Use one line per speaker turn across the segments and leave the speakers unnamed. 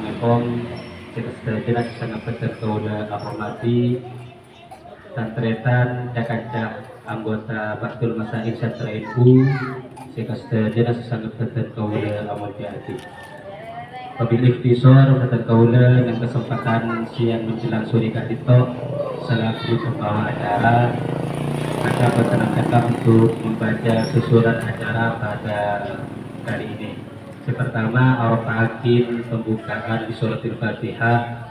Om kita sangat berterima hormati Tantretan Jakarta anggota Baktul Masail Satra NU Sekastera sangat berterima amal-jati. Wabil ikhtisar berterima dengan kesempatan siang menjelang sore itu selaku pembawa acara maka perkenankanlah untuk membaca susunan acara pada kali ini. Pertama, Ar-Hakim pembukaan di suratul Fatihah.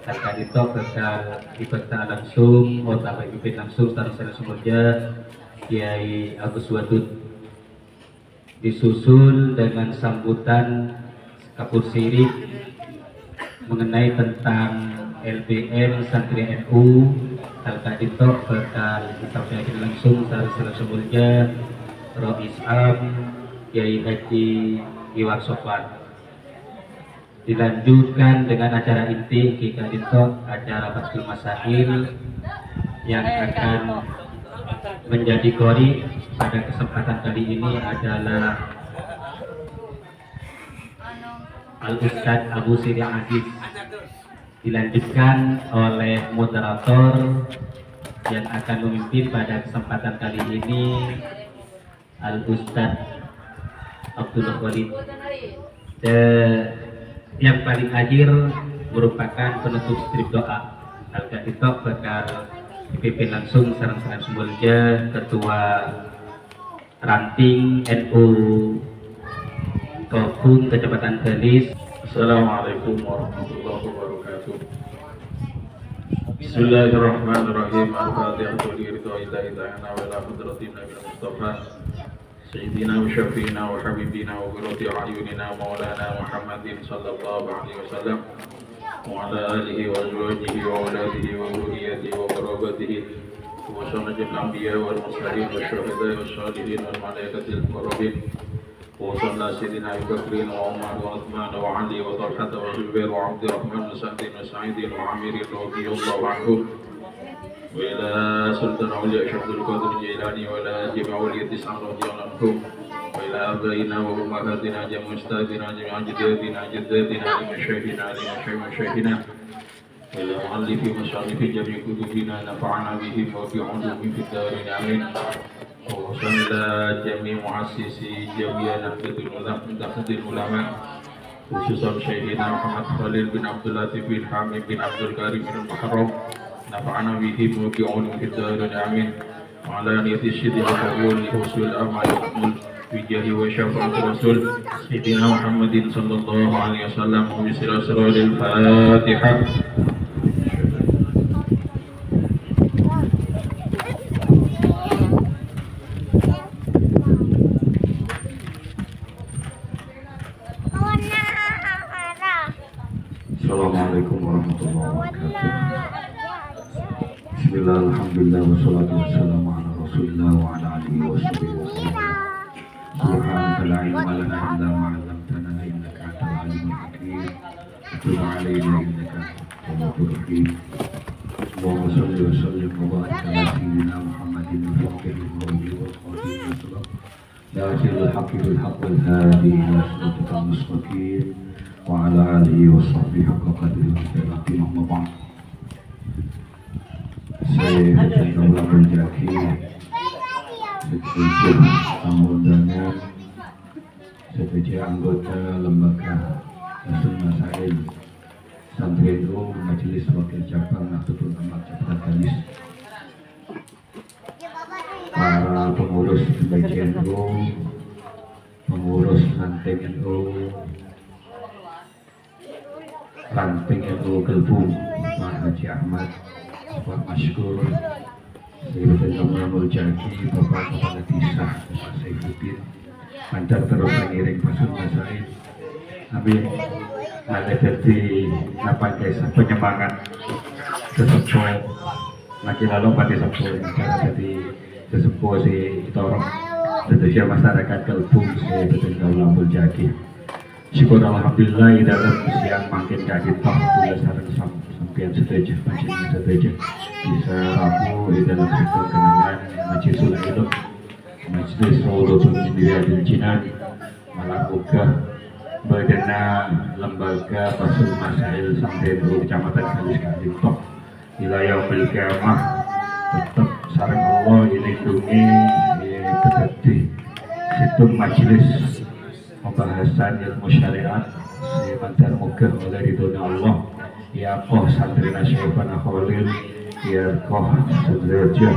Akan itu bakal dibaca langsung, pimpin langsung secara semuanya Kiai Agus Wadud. Disusul dengan sambutan Kapur Sirik mengenai tentang LBM Santri NU. Akan itu bakal disampaikan langsung secara semuanya Rois Am Kiai Haji Iwan Sofwan. Dilanjutkan dengan acara inti kita itu acara Baktul Masail yang akan menjadi qori pada kesempatan kali ini adalah Al-Ustadz Abu Siri Aziz. Dilanjutkan oleh moderator yang akan memimpin pada kesempatan kali ini Al-Ustadz Abdullah Walid. Yang paling akhir merupakan penutup strip doa. Al-Qadito bakal dipimpin langsung sarang-sarang sumbernya Ketua Ranting NU Kofun Kecamatan Gelis.
Assalamualaikum warahmatullahi wabarakatuh. Bismillahirrahmanirrahim. Al-Fatihah lillahi ta'ala wa la qudratin illa Mustafa Sayyidina wa syafi'ina wa habibina wa qurrati a'yunina maulana Muhammadin sallallahu alaihi wasallam wa ala alihi wa azwajihi wa auladihi wa dhurriyyatihi wa qarabatihi wa sanadil anbiya wal mursalin wa syuhada wa shalihin wal malaikatil muqarrabin wa sallallahu sayyidina Abu Bakrin wa Umar wa Uthman wa Ali wa Talha wa Zubair wa Abdurrahman wa Sa'd wa Sa'id wa Amir radhiyallahu anhum وإلى سلطان أولياء شيخ القادر الجيلاني وإلى جميع أولياء التسعة رضي الله عنهم وإلى آبائنا وأمهاتنا جميع أجدادنا جميع جداتنا جداتنا لمشايخنا لمشايخنا وإلى مؤلف مصانف جميع كتبنا نفعنا بهم وبعلومهم في الدارين آمين وصلى جميع مؤسسي جميع نهضة العلماء خصوصا شيخنا محمد خليل بن عبد اللطيف بن حامد بن عبد الكريم بن المحرم نفعنا بهم وبعلوم في الدارين آمين وعلى نية الشدة والقبول لحصول الأمل والقبول بجاه وشفاعة الرسول سيدنا محمد صلى الله عليه وسلم وبسر الفاتحة.
Assalamualaikum warahmatullahi wabarakatuh. Bismillah, alhamdulillah, wassalatu wassalamu ala rasulillah wa ala alihi wa sahbihi wa sallam. Subhanaka la ilma lana illa ma 'allamtana innaka antal alimul hakim. Tub 'alaina innaka antat tawwabur rahim. Allahumma shalli wa sallim wa barik ala sayyidina Muhammadin al-fatih al-mawdi wa al-khatim wa sallam. Nasirul haqqi bil haqq wal hadi ila siratal mustaqim wa ala alihi wa sahbihi haqqa qadrihi wa miqdarihi al-azim. Saya Abdullah Berjaki setuju tamu undangan, setuju anggota lembaga Baktul Masail Santri NU Majelis Wakil Cabang Nahdlatul Ulama Cabang Gelis, para pengurus bagian NU, pengurus ranting NU, ranting NU Gelbung, Pak Haji Ahmad, Pak Masykur, Sayyidina Muhammad Jaki, Bapak Kepala Desa, Bapak Saifuddin, lancar terus mengiring Baktul Masail. Amin. Ada jadi apa guys penyemangat sesepuh lagi lalu pada sesepuh jadi sesepuh si Torong tentunya masyarakat Gelbung Sayyidina Muhammad Jaki. Syukur alhamdulillah dalam siang makin kaget toh tulis sareng sampean setuju panjenengan setuju bisa rabu di dalam sektor kenangan Majlisul Ilm Majlis Rawdatul Indriyatil Jinan malam buka Badana Lembaga Basul Masail Sampai Kecamatan Kalis Kalintok wilayah Kiamah tetap sareng Allah dilindungi tetap situ majelis pembahasan ilmu syariat si mantar muka oleh ridhonya Allah ya koh santri nasyafana khalil ya koh sudraja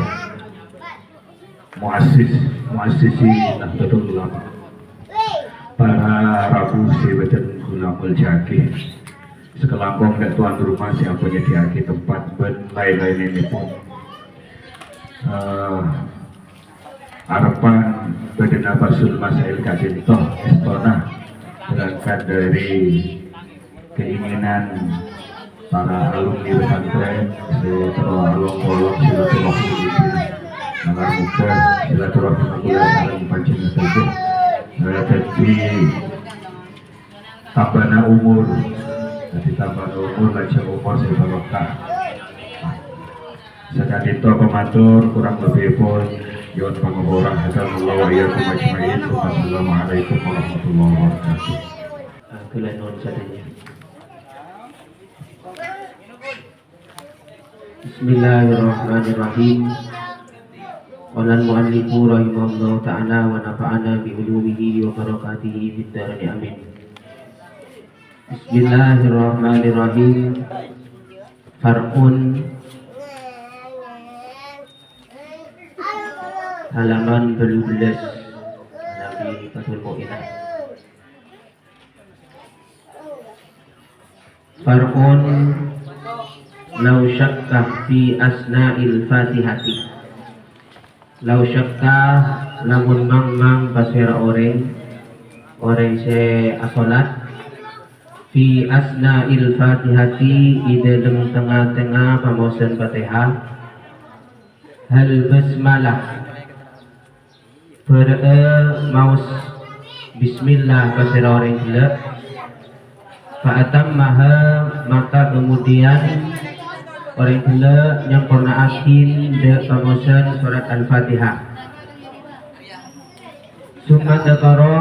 muasisi Nahdlatul Ulama para rabu si badan Gulamul Jaki sekelangkong dan tuan rumah siapa nyediaki tempat dan lain-lain ini pun harapan Badan Basul Masail Kalintok Estona berangkat dari keinginan para alumni pesantren setelah along-along silaturahmi agar muka silaturahmi bulan saling panjang saja jadi tambahna umur baca umur sebarokah sekali itu pematur kurang lebih pun Yon pengoboran Hasanullah wa iyyakum ajma'in. Wassalamualaikum warahmatullahi wabarakatuh.
Kelanun sadanya. Bismillahirrahmanirrahim. Qala al-mu'allifu rahimahullahu ta'ala wa nafa'ana bi ulumihi wa barakatihi fid dharain amin. Bismillahirrahmanirrahim. Farqun halaman 12 Nabi Fathul Mu'inah. Farqun law syakka fi asna'il fatihati. Law syakka lamun mang pasir orang se asolat fi asna'il fatihati di dalam tengah-tengah pamausaan Fatihah hal basmalah maus bismillah pasir orang gila fa'atammaha maka kemudian orang gila nyempurna akin de pamausaan surat al-Fatihah summa dakara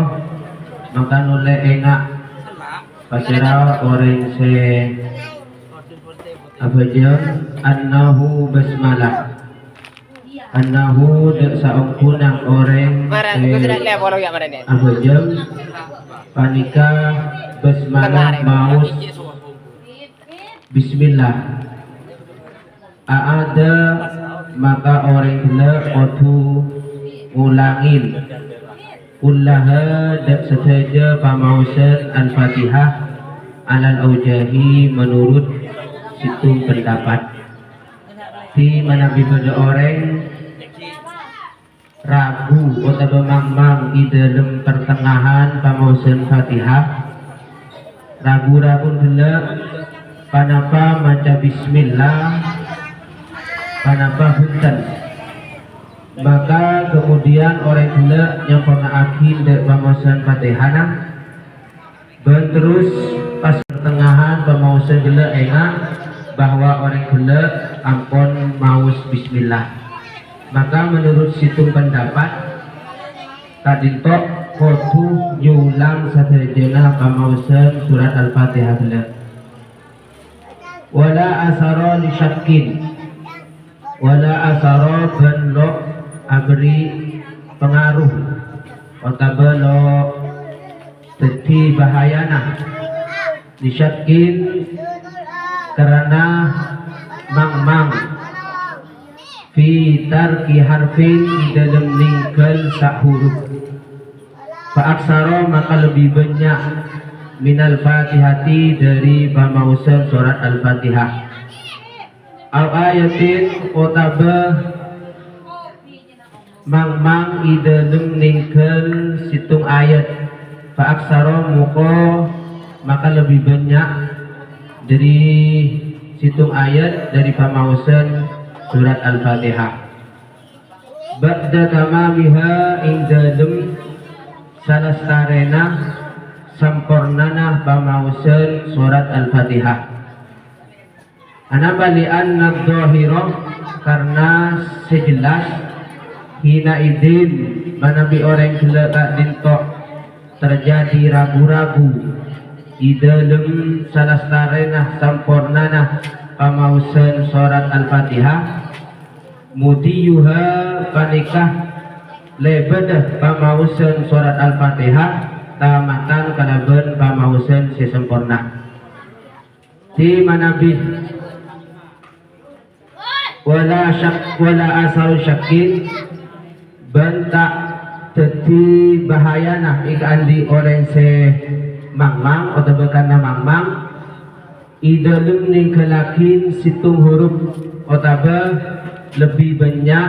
maka nule enak pasira orang se abajam annahu basmalah annahu de saungkunang orang abajam panika basmalah maus bismillah ada maka orang gila kotu ngulangin kullaha dan saja pamausan al-Fatihah alal aujahi menurut situng pendapat di mana pada orang ragu atau memang di dalam pertengahan pamausan Fatihah ragu-ragu gila panapa maca bismillah panapa hutan maka kemudian orang gila yang pernah akhir dari pamausan Fatihah dan terus pas pertengahan pamausan gila enak bahwa orang gila ampun maus bismillah maka menurut situng pendapat tadi tok kotu nyulang sadayana pamausan surat al-Fatihah gila wala asara li syakkin wala asara benlok abri pengaruh otabelo teti bahayana disyakin karena mang fi tarki harfin dalam ninggal sak huruf fa'aksara maka lebih banyak minal fatihati dari pamausan surat al-Fatihah al ayatin otabah mang idalem ningkel situng ayat fa'aksara muko maka lebih banyak dari situng ayat dari pamausan surat al-Fatihah ba'da tamamiha indalem salastarena sampurnana pamausan surat al-Fatihah anabali anna dhahirah karena sejelas hina idin manabi orang gila tak dintok
terjadi ragu-ragu di dalam salastarena sampurnana pamausan surat Al-Fatihah, mudiyuha panikah lebedah pamausan surat Al-Fatihah tamatan kalaban pamausan si sempurna di manabi wala asal syakin bentak teti bahayana ikan di orang se mangmang atau bekana mangmang idalem ning kelakin situng huruf otaba lebih banyak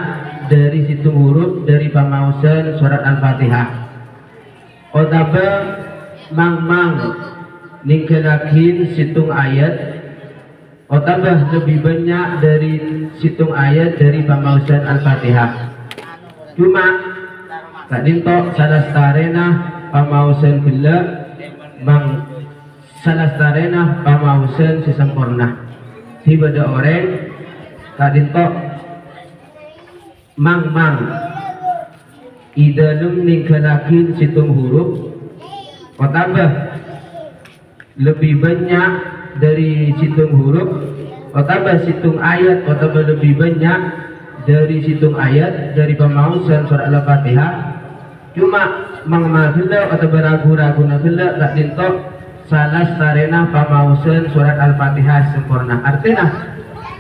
dari situng huruf dari pamausan surat Al-Fatihah otaba mangmang ning kelakin situng ayat otaba lebih banyak dari situng ayat dari pamausan Al-Fatihah. Cuma kadinto salastarena pamausan gila mang salastarena pamausan si sempurna tiba ada orang kadinto mang idalem ningkalakin situng huruf otambah lebih banyak dari situng huruf otambah situng ayat otambah lebih banyak dari situng ayat dari pamausan surat Al-Fatihah. Cuma mangmagila atau beragu-ragu nagila gak dinto salah sarena pamausan surat Al-Fatihah sempurna. Artinya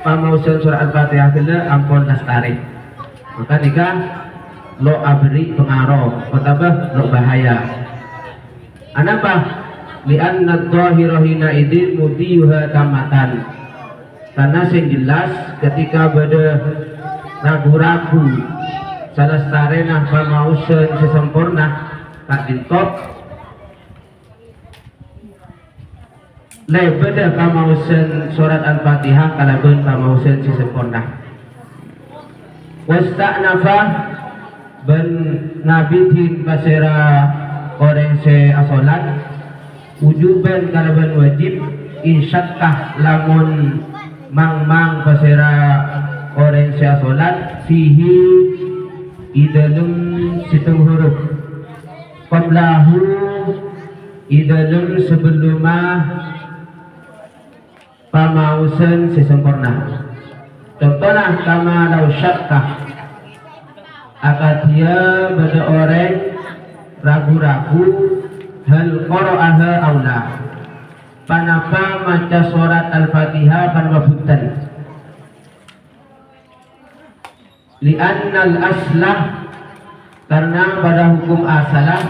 pamausan surat Al-Fatihah gila ampun lastari. Maka nikah lo abri pengaruh atau lo bahaya. Anapa? Lianna dhahira hina idin mudiyuha tamatan. Karena yang jelas ketika pada ragu-ragu salah sarena pamausan sesempurna tak dintok lebeda pamausan surat Al-Fatihah kalaban pamausan sesempurna wasta'nafa ben ngabitin pasera orang se asolat wujuban kalaban wajib insyakkah lamun mang pasera orang se asolat fihi idalum situng huruf qablahu idalum sebelumah pamausan sesempurna. Contohnya kama lau syakkah akadia pada orang ragu-ragu hal qara'aha aula panapa maca surat Al-Fatihah panwabutan li'annal aslah karena pada hukum asalah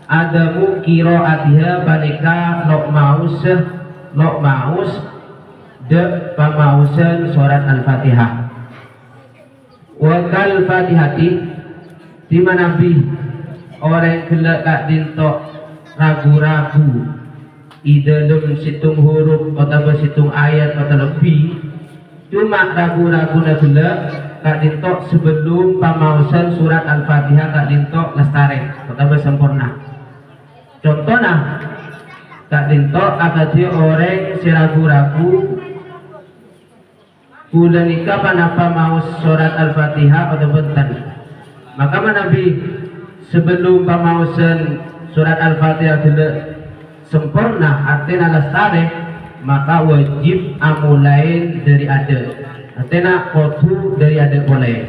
adamu qiraatiha balika lok maus de pamausan surat Al-Fatihah wa kal fatihati di mana bi orang kelak kak dintok ragu-ragu idalem situng huruf atau situng ayat atau lebih cuma ragu-ragu na kelak kak dintok sebelum pamausan surat Al-Fatihah kak dintok lestari atau sempurna. Contohnya kak dintok akadi orang si ragu-ragu kulanika panapa maus surat Al-Fatihah atau benten maka Nabi sebelum pamausan surat Al-Fatihah tidak sempurna artinya lestari maka wajib amulain dari ada artinya kotu dari ada boleh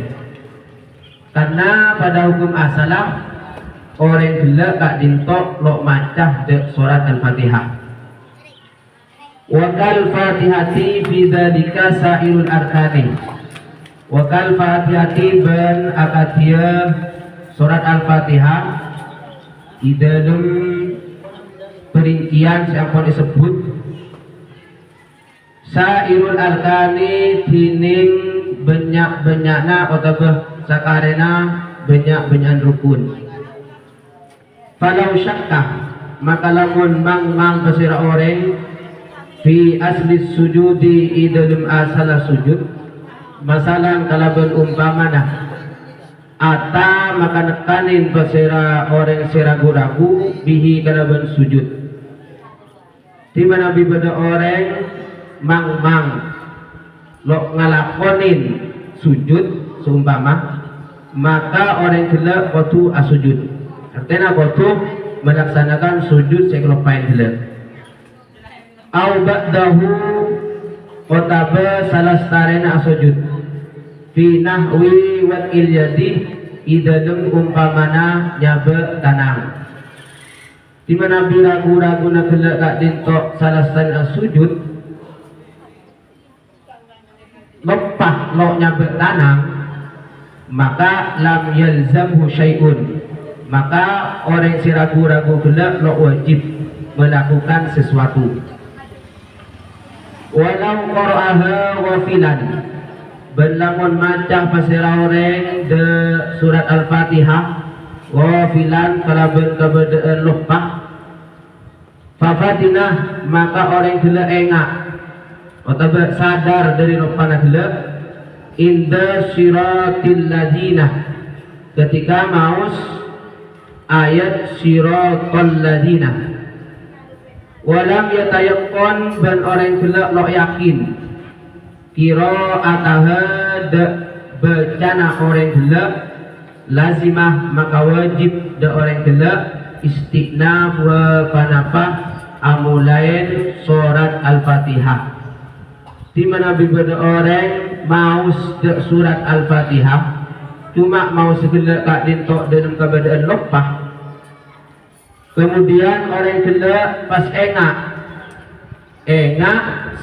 karena pada hukum asalah orang gila kak dintok lo macah de surat Al-Fatihah wakal fatihati bidzalika sairul arkani wakal fatihati ban akadia surat Al-Fatihah di dalam perincian siapa disebut sairul arkani tining banyak-banyakna atau sakarena banyak-banyak rukun falau syakkah maka lamun mang pasira orang fi asli sujudi idalum asala sujud masalan kalaban umpamana ata maka nekanin pasira orang seragu-ragu bihi kalaban sujud di mana bibada orang mang lo ngalakonin sujud seumpama maka orang gelap waktu asujud artinya waktu melaksanakan sujud seklopain dulu. Au ba'dahu otaba salastarena sujud fi nahwi wa ilyadi idalem umpamana nyabe tanang. Di mana ragu-ragu nak kelak kak dintok salastarena sujud lepah lo nyabe tanang, maka lam yalzamhu syai'un, maka orang si ragu-ragu kelak lo wajib melakukan sesuatu. Walau qara'aha wafilan, berlamun macam pasirah orang de surat Al-Fatihah wafilan kalaban keberadaan lupa fafatinah, maka orang kelak engak atau sadar dari lupa nak kelak inda siratil ladina, ketika maus ayat siratal ladina. Walam yatayaqqan, dan orang kelak lo yakin qira'ataha de bacana orang kelak lazimah, maka wajib de orang kelak istinaf wa panapa amulain surat Al-Fatihah. Di mana bibada orang maus de surat Al-Fatihah cuma mau sekelak kak dintok dalam keadaan lopah, kemudian orang kelak pas engak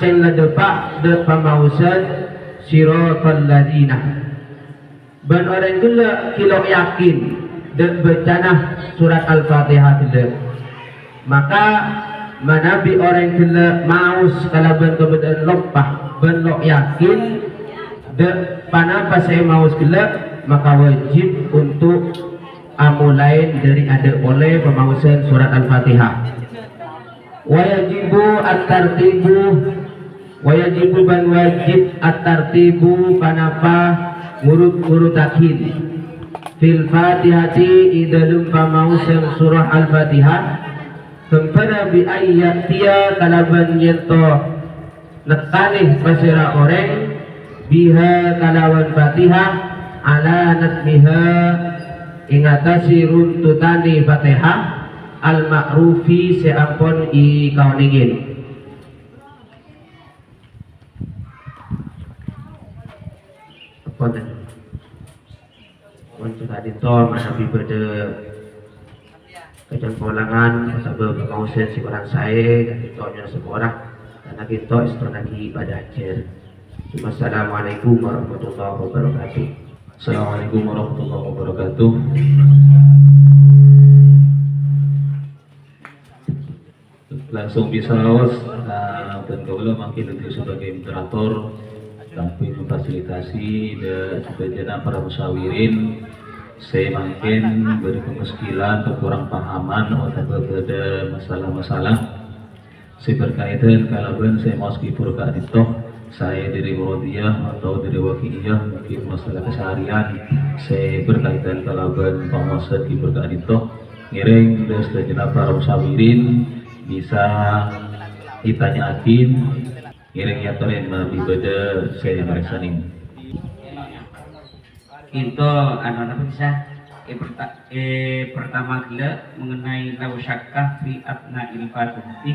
sen ladepak de pamausan siratal ladina, dan orang kelak kilo yakin de bacana surat Al-Fatihah kelak, maka manabi orang kelak maus kalaban keberadaan lopah ben lo yakin de panapa saya maus kelak, maka wajib untuk amulain dari ada oleh pemausan surat Al-Fatihah. Wajibu at-tartibu, wajibu ban wajib at-tartibu panapa ngurut-ngurutakin fil Fatihati idalum pemausan surah Al-Fatihah kepada bi ayyatia kalaban yento nekanih pasira orang biha kalawan Fatihah ala natmiha ingatasi runtutani Fatihah al-ma'rufi seampun i kauningin. Apa tadi? Untuk tadi tol manabi pada kejang polangan sabab pemausan si orang saya dan ditolnya seorang karena kita istirahat pada akhir. Wassalamualaikum warahmatullahi wabarakatuh.
Assalamualaikum warahmatullahi wabarakatuh. Langsung bisa dan kaulah makin itu sebagai moderator tapi memfasilitasi dan sebagian para musyawirin saya makin beri kemuskilan kekurang pahaman atau berbeda masalah-masalah saya berkaitan kalaban saya mau skipur ke aditoh saya dari Murodiyah atau dari Wakiyah mungkin masalah keseharian saya berkaitan kalaban penguasa di berkat itu ngiring dan sejenak para musyawirin bisa ditanyakin ngiring ya toren beribadah saya mereka nih
itu apa bisa pertama kali mengenai lau syakkah fi abna'il fatihati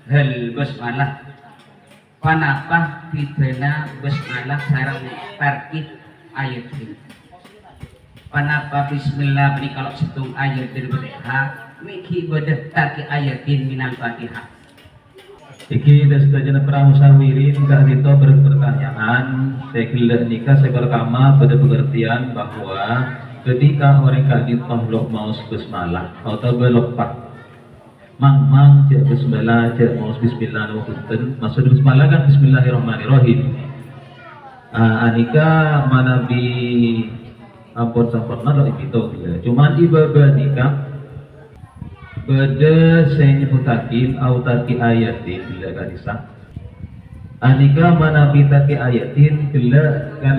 hal basmalah panapa pidana basmalah sarang tarkib ayat ini. Panapa bismillah ini kalau setung ayat dari Fatihah miki ibadah tarkib ayatin minal Fatihah.
Iki dan setajana para musyawirin kak itu berpertanyaan saya kira nikah saya berkama pada pengertian bahwa ketika orang kak itu mau basmalah atau belopak mang cek bismillah cek mau bismillah nama punten maksud bismillah kan bismillahirrahmanirrahim anika mana bi ampun sampurna lo itu cuman ibadah nikah beda saya nyebutakin autarki ayatin bila kan disah anika mana bi tarki ayatin bila kan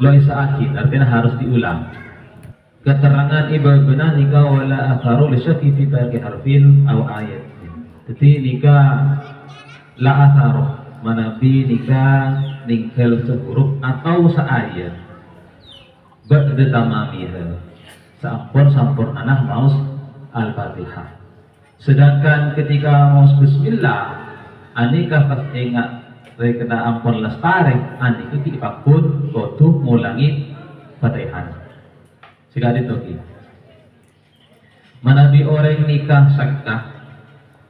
lo isaakin artinya harus diulang keterangan ibadah nikah wala akharu lisyaki fi tarki harfin aw ayat. Jadi nikah la akharu manabi nikah ningkel sehuruf atau seayat. Ba'da tamamiha. Sampun anak maus
Al-Fatihah. Sedangkan ketika mau bismillah, anika pas ingat kena ampun lestari, anika kita pun kudu mulangi Fatihah. Sekali itu. Manabi orang nikah sakta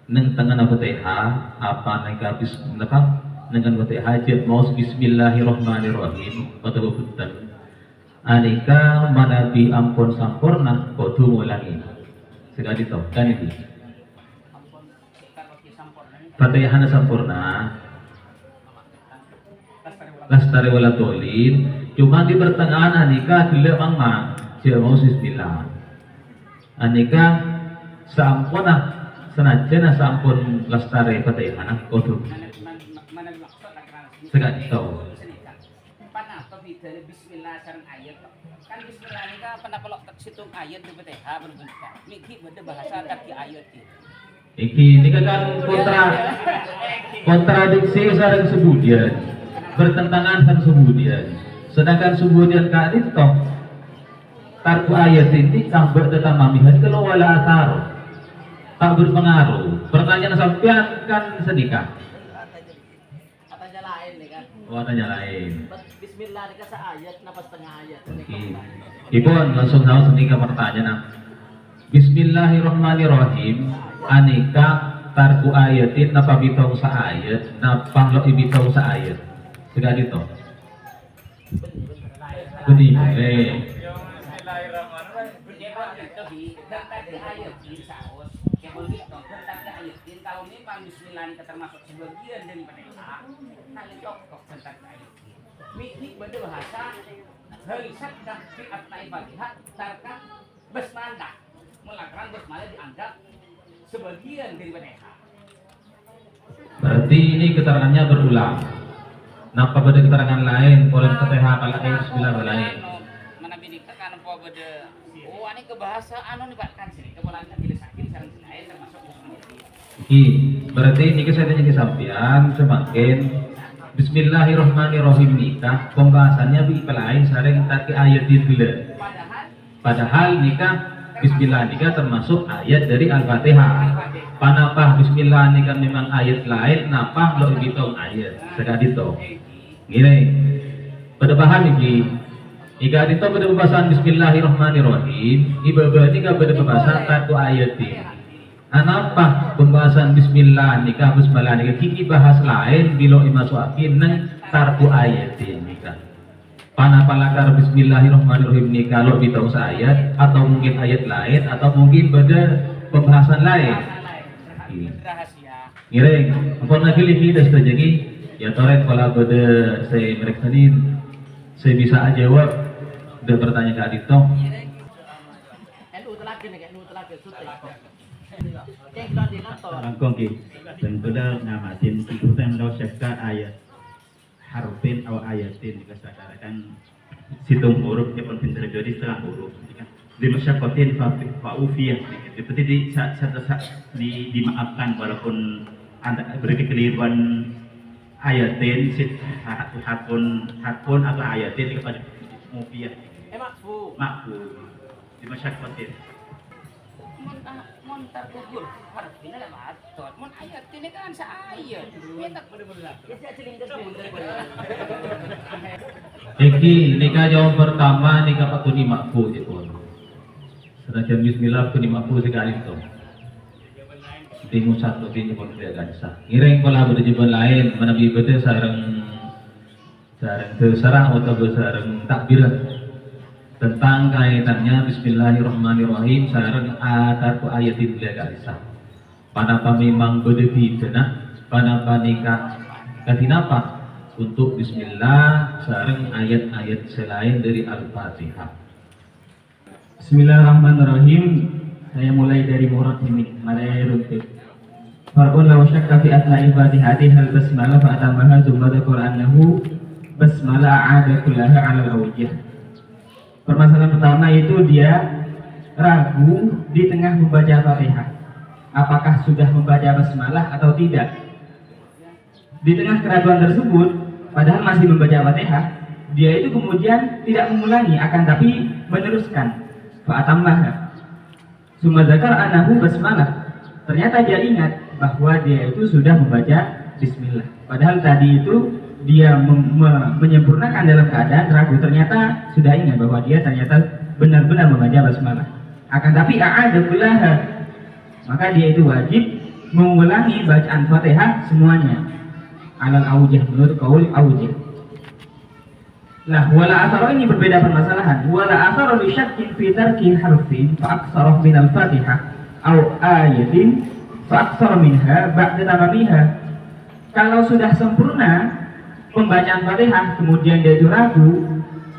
neng tangan Fatihah apa nikah bismillah dengan Fatihah jet mau bismillahirrahmanirrahim atau betul. Anika manabi ampun sampurna kudu mulangi. Sekali itu kan ini. Fatihah sampurna lastari wala dolin cuma di pertengahan anika dile mangma jet mau bismillah. Anika sampuna senajan sampun lestari Fatihah kudu sekali tahu.
Panapa bidane bismillah sareng ayat kan bismillah ini kan panapa situng ayat di Fatihah berbentuk niki beda bahasa kaki ayat
Iki kan kontradiksi sareng sebudian bertentangan sareng sebudian sedangkan sebudian ka itu tarku ayat ini kamber tetap mamihan kalau wala atar tak berpengaruh. Pertanyaan sampean kan sedikah.
Katanya lain nih kan.
Katanya lain.
Bismillah nih sa ayat napa setengah ayat.
Ipun langsung tahu sedikah pertanyaan. Bismillahirrahmanirrahim. Anika tarku ayatin napa bitong sa ayat napa lo ibitong sa ayat. Sudah gitu. Budi.
Kalau ini Pak Bismillah ini termasuk sebagian dari Fatihah, kali tokoh tentang ayat ini beda bahasa halisat dan fiat naik Fatihah tarka basmalah melakukan basmalah dianggap sebagian dari Fatihah.
Berarti ini keterangannya berulang. Napa beda keterangan lain? Boleh Fatihah kalau Bismillah lain.
Mana binika kan po beda. Oh ini ke bahasa anu nih Pak kan sini kemudian dilesakin sareng lain termasuk
berarti ini saya tanya ke sampean semakin Bismillahirrahmanirrahim nikah pembahasannya bi lain sareng taki ayat dulu. Padahal nikah Bismillah nikah termasuk ayat dari Al-Fatihah. Panapa Bismillah nikah memang ayat lain, napa lo hitung ayat sekali itu. Gini, pada bahan ini, jika itu pada pembahasan Bismillahirrahmanirrahim, ibadah nikah pada pembahasan taki ayat ini. Anapa pembahasan Bismillah nikah Bismillah nikah kiki bahas lain bila imasuakin neng tarku ayatin nikah. Panapa lakar Bismillahirrahmanirrahim nikah lo bitau ayat atau mungkin ayat lain atau mungkin pada pembahasan lain. Ngiring, apa lagi lagi dah jadi ya toret kalau pada saya mereka tadi saya bisa jawab dan bertanya ke Adito.
Langkong ki dan benar ngamatin ikutan lo syakka ayat harfin atau ayatin dikasadakan situng huruf ya pun pintar jadi setengah huruf di masyakotin faufiyah seperti di saat dimaafkan walaupun anda beri kekeliruan ayatin hakun atau ayatin kepada mufiyah makfu di masyakotin
montar gugur harusnya ada batot mon ayat ini kan seayat minta bener-bener
Iki nikah jawab pertama nikah pakuni makfu itu. Sedangkan Bismillah pakuni makfu sekali itu. Tingu satu tingu pun tidak gansa. Ngiring pola berjubah lain menabi beda sarang terserang atau sarang takbir tentang kaitannya Bismillahirrahmanirrahim sareng atarku ayatin bila gansa. Panapa memang beda bidana, panapa nikah katinapa untuk Bismillah sareng ayat-ayat selain dari Al-Fatihah.
Bismillahirrahmanirrahim. Saya mulai dari murad ini, malai runtut. Farqun law syakka fi asna'il Fatihati hal basmalah fa atammaha thumma dzakara annahu basmalah a'ada kullaha 'ala al-awjih. Permasalahan pertama itu dia ragu di tengah membaca Fatihah. Apakah sudah membaca basmalah atau tidak? Di tengah keraguan tersebut, padahal masih membaca Fatihah, dia itu kemudian tidak mengulangi, akan tapi meneruskan. Fa'atamah. Summa dzakara annahu basmalah. Ternyata dia ingat bahwa dia itu sudah membaca bismillah. Padahal tadi itu dia menyempurnakan dalam keadaan ragu, ternyata sudah ingat bahwa dia ternyata benar-benar membaca basmalah. Akan tapi a'ada kullaha, maka dia itu wajib mengulangi bacaan Fatihah semuanya. Alal aujah, menurut kaul aujah. Lah, wala athara ini berbeda permasalahan. Wala athara li syakkin fi tarki harfin fa aktsara min al-Fatihah au ayatin fa aktsara minha ba'da tamamiha. Kalau sudah sempurna pembacaan Fatihah kemudian dia itu ragu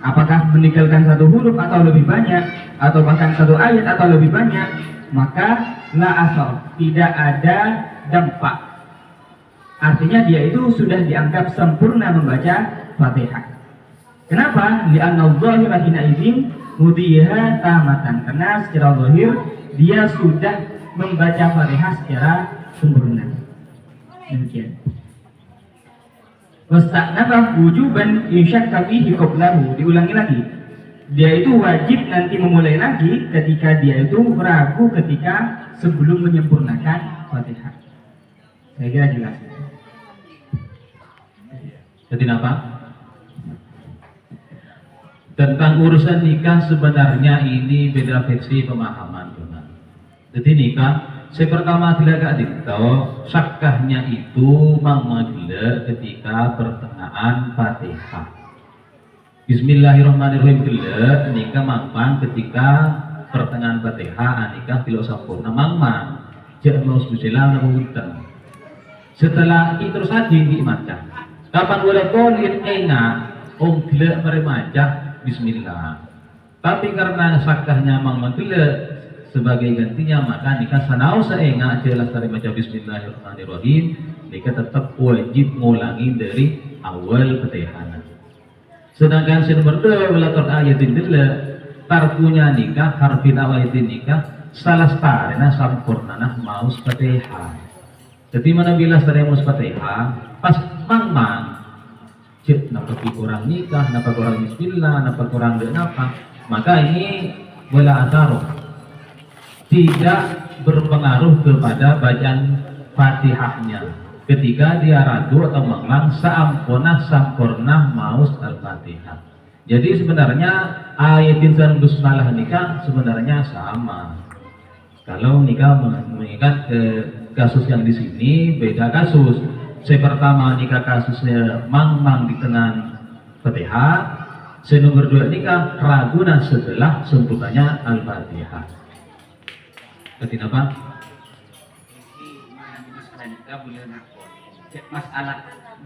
apakah meninggalkan satu huruf atau lebih banyak, atau bahkan satu ayat atau lebih banyak, maka la asal, tidak ada dampak. Artinya dia itu sudah dianggap sempurna membaca Fatihah. Kenapa? Li'anna adh-dhahira hina idzin mudiha tamatan. Karena secara zahir dia sudah membaca Fatihah secara sempurna. Demikian. Wasta'nafa wujuban yusyakka fihi qablahu. Diulangi lagi. Dia itu wajib nanti memulai lagi ketika dia itu ragu ketika sebelum menyempurnakan Fatihah. Saya kira jelas.
Jadi apa? Tentang urusan nikah sebenarnya ini beda versi pemahaman. Jadi nikah saya pertama tidak dikto syakahnya itu mengadil ketika pertengahan Fatihah. Bismillahirrahmanirrahim gila nikah mangmang ketika pertengahan Fatihah nikah bila sampurna mangmang jangan mau sebusilah nabutan. Setelah itu terus saja dimaca. Kapan boleh kolin enak gila meremaja Bismillah. Tapi karena syakahnya mangmang gila sebagai gantinya maka nikah sanau seenga jelas dari macam Bismillahirrahmanirrahim, nikah tetap wajib ngulangi dari awal Fatihah. Sedangkan yang nomor 2 walator ayatin dilla tarkunya nikah harfin awayatin nikah salah starena sampurnana maus Fatihah. Jadi mana bila saya maus Fatihah pas mang cek napa kurang nikah, napa kurang bismillah, napa kurang apa, maka ini wala ataro tidak berpengaruh kepada bacaan Fatihahnya ketika dia ragu atau memang sampurna maus al-Fatihah. Jadi sebenarnya ayatin dan basmalah nikah sebenarnya sama. Kalau nikah mengingat kasus yang di sini beda kasus. Saya pertama nikah kasusnya mang di tengah Fatihah. Saya nomor 2 nikah ragu setelah sempurnanya al-Fatihah. Berarti apa?
Masalah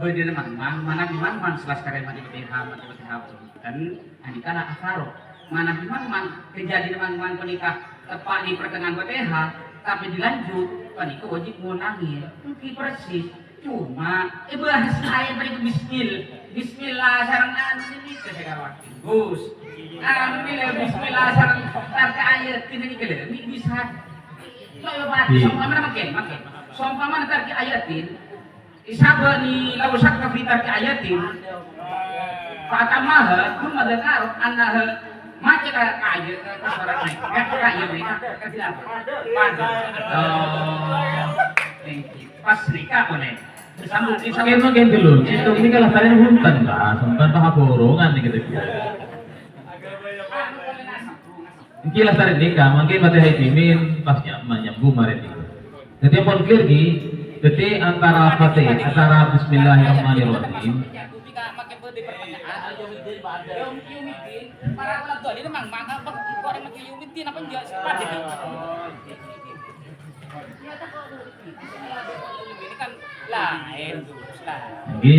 beda mana memang setelah sekarang mati Fatihah dan anikana akaro mana memang kejadian memang penikah tepat di pertengahan Fatihah tapi dilanjut penikah wajib ngulangi mungkin persis cuma bahas ayat pada Bismillah sarang ini saya waktu Gus ambil Bismillah sarang tarka ayat ini kelihatan bisa sompama makin sompama tarki ayatin isaba ni law syakka fi tarki ayatin fa atamaha thumma dzakara annaha maca ayat suara naik ayat ini kan pas nikah boleh sambung
makin dulu itu ini kalau kalian huntan lah sempat tahap borongan nih gitu. Kilas tarik nikah, mungkin Fatihah dimin pas nyambung mari itu. Jadi pun clear ki, jadi antara Fatihah, antara Bismillahirrahmanirrahim. Jadi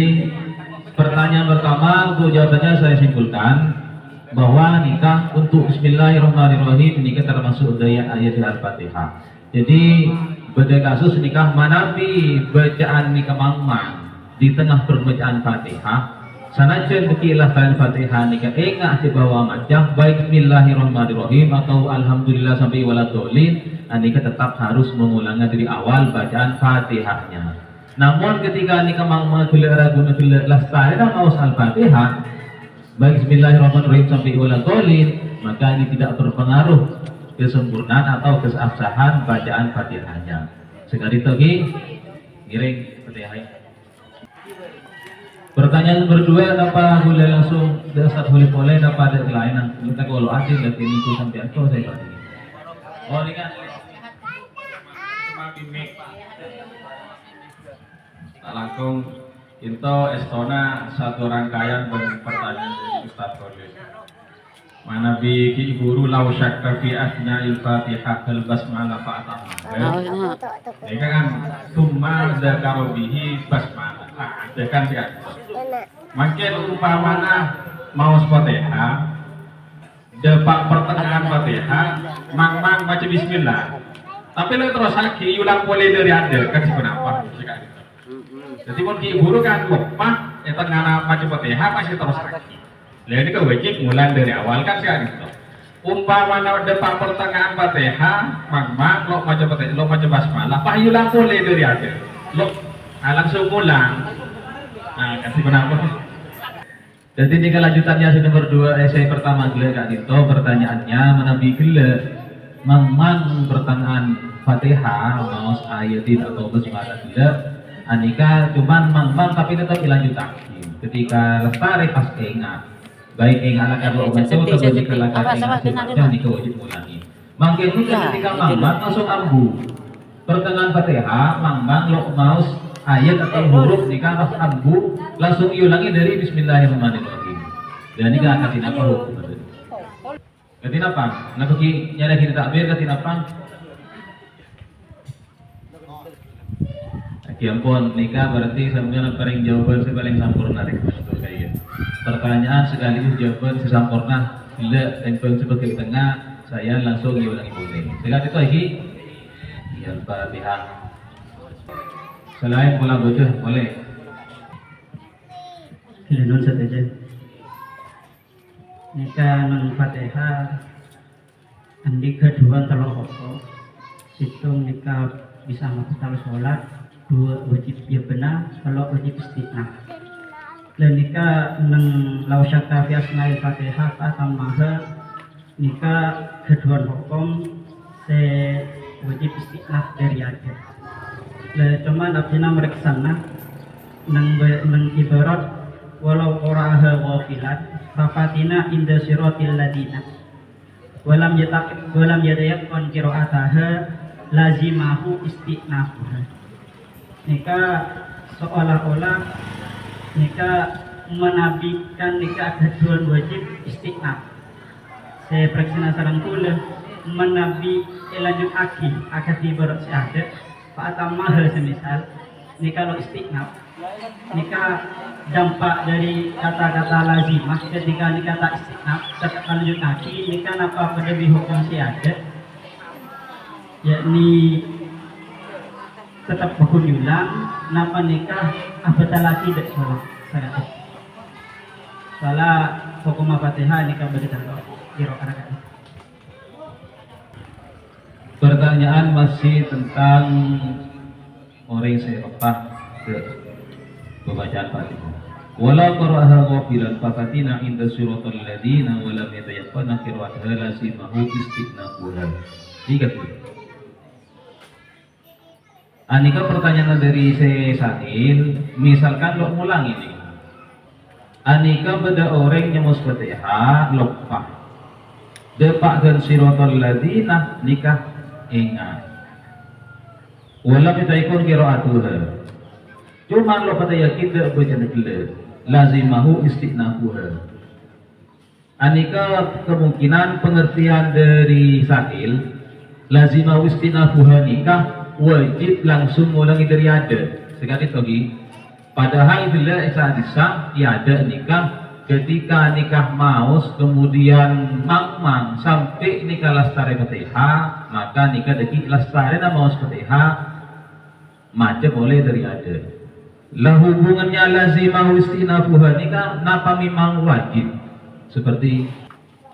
pertanyaan pertama untuk jawabannya saya simpulkan bahwa nikah untuk Bismillahirrahmanirrahim nikah termasuk daya ayat al-Fatihah. Jadi beda kasus nikah manapi bacaan nikah mangmang di tengah perbacaan Fatihah sanajan kekilah selain Fatihah nikah enggak di bawah macam baik Bismillahirrahmanirrahim atau Alhamdulillah sampai waladolin nikah tetap harus mengulangnya dari awal bacaan Fatihahnya. Namun ketika nikah mangmang gelera guna gelera lestari dan maus al-Fatihah baik Bismillahirrahmanirrahim sampai waladolin maka ini tidak berpengaruh
kesempurnaan atau kesabsahan bacaan Fatihahnya. Sekali lagi ngiring Fatihah. Pertanyaan kedua, apa boleh langsung dasar boleh dapat ada kelainan? Kita kalau ada dari itu sampai aku saya tadi. Oh ini kan tak langsung itu estona satu rangkaian pertanyaan dari Ustaz Khalid. Mana bi ki guru lau syakka fi asna'il Fatihah al basmalah fa'atah. Ini kan summa dzakara bihi basmalah. Ada kan ya. Makin umpamana mau Fatihah depak pertengahan Fatihah mang baca bismillah. Tapi lo terus lagi ulang mulai dari ada kan kenapa? Jadi pun ki guru kan lupa tengah baca Fatihah masih terus lagi. Nah ini kan wajib mulai dari awal kan sekarang itu. Umpamana depan pertengahan Fatihah, mang lo baca Fatihah, lo baca basmalah, pak ulang mulai dari ada. Lo langsung ulang. Nah kasih kenapa? Jadi ini kelanjutannya nomor 2 essay pertama gila Kak Dito. Pertanyaannya menabi gila mang pertengahan Fatihah maus ayatin atau basmalah gila. Anika cuman mang tapi tetap dilanjutkan. Ketika lestari pas ingat. Baik yang alakan lo betul atau baik alakan yang sifatnya nikah wajib ulangi. Mungkin juga ketika mambang langsung ambu pertengahan Fatihah, mambang lo maus ayat atau huruf nikah pas ambu langsung diulangi dari Bismillahirrahmanirrahim. Dan ini kan kasih apa hukum? Kasih apa? Nak pergi nyari kita takbir kasih apa? Ampun nikah berarti sebenarnya paling jawaban paling sempurna deh kayak pertanyaan sekaligus jawaban sempurna bila tempel sebagai tengah saya langsung diulangi boleh. Sekali itu lagi yang Fatihah selain pola bocah boleh.
Kilenun saja. Nikah non Fatihah andi kedua telur pokok hitung nikah bisa maksimal sholat 2 wajib ya benar kalau wajib istiqnah dan nikah neng lau syakka fi asma'il Fatihah atamaha nikah kedua hukum se wajib istiqnah dari ada cuman abdina mereksana neng ibarat walau qura'aha ghafilan fafatina inda siratil ladina walam yadayakon qira'ataha lazimahu istiqnahuha. Nikah seolah-olah nikah menabikan nikah kedua wajib istiqnah. Saya periksana sarang kula menabi lanjut akad ibarat syahadat fa'atamah semisal nikah lo istiqnah nikah dampak dari kata-kata lazimah ketika nikah tak istiqnah tetap lanjut nikah apa pada hukum syahadat yakni tetap berkunjulan napa nikah abadah lagi dek sholat sangat salah hukum Fatihah nikah berdekat kira anak.
Pertanyaan masih tentang orang seopah ke pembacaan Fatihah. Wala qara'aha ghafilan fafatina inda suratul ladina wa lam yatayaqqana qira'ataha lazimahu istiqnaquha. Tiga. Anika pertanyaan dari Sanil, misalkan lo ngulang ini. Anika beda orang yang Fatihah lupa. Depak dan siratal ladina nikah ingat. Wala kita ikut qiraatuha. Cuma lo pada yakin dak baca dulu. Lazimahu istiqnaquha. Anika kemungkinan pengertian dari Sanil lazimahu istiqnaquha nikah wajib langsung ulangi dari ada sekali lagi padahal bila isa tiada nikah ketika nikah maus kemudian mang sampai nikah lastari Fatihah maka nikah deki lastari na maus Fatihah macam boleh dari ada lah hubungannya lazimah istinafuha nikah napa memang wajib seperti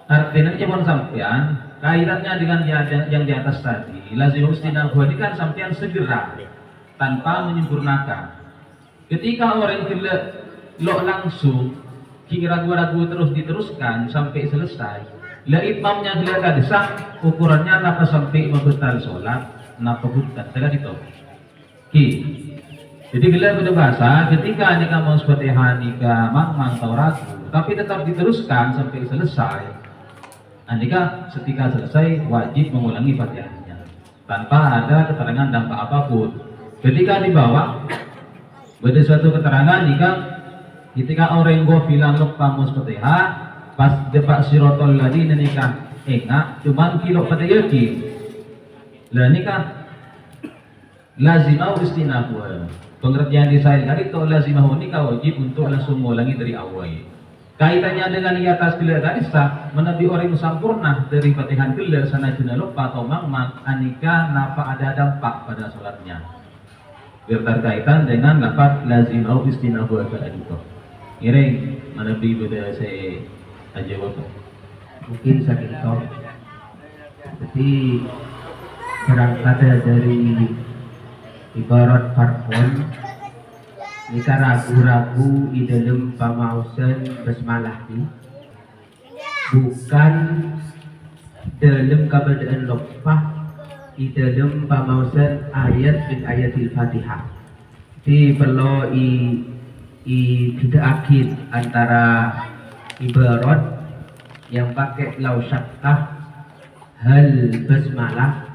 artinya pun sampean kaitannya dengan yang di atas tadi, lazim istinabuh ini kan sampean segera tanpa menyempurnakan. Ketika orang lo langsung kira ragu-ragu terus diteruskan sampai selesai, La imamnya bila tak sah, ukurannya napa sampai membatal sholat, napa bukan, saya itu. Ki. Jadi bila pada bahasa ketika nikah mau seperti nikah mang atau ragu, tapi tetap diteruskan sampai selesai. Nikah ketika selesai wajib mengulangi Fatihahnya tanpa ada keterangan dampak apapun. Ketika dibawa pada suatu keterangan nikah ketika orang bilang lupa mau Fatihah pas depak sirotol lagi nikah enggak cuman kilo pada yakin lah nikah lazimah istinahu. Pengertian di saya tadi itu lazimah nikah wajib untuk langsung mengulangi dari awal. Kaitannya dengan di atas bila tadi sah menabi orang sempurna dari Fatihah bila sana juna lupa atau mang anika napa ada dampak pada sholatnya. Berkaitan dengan lafaz lazimah istinahu itu. Iring menabi pada saya jawab.
Mungkin sakit tahu. Jadi berangkat dari ibarat farkon jika ragu-ragu di dalam pamausan basmalah ini bukan dalam keadaan lupa di dalam pamausan ayat min ayatil Fatihah. Jadi perlu tidak akhir antara ibarat yang pakai lau syakkah hal basmalah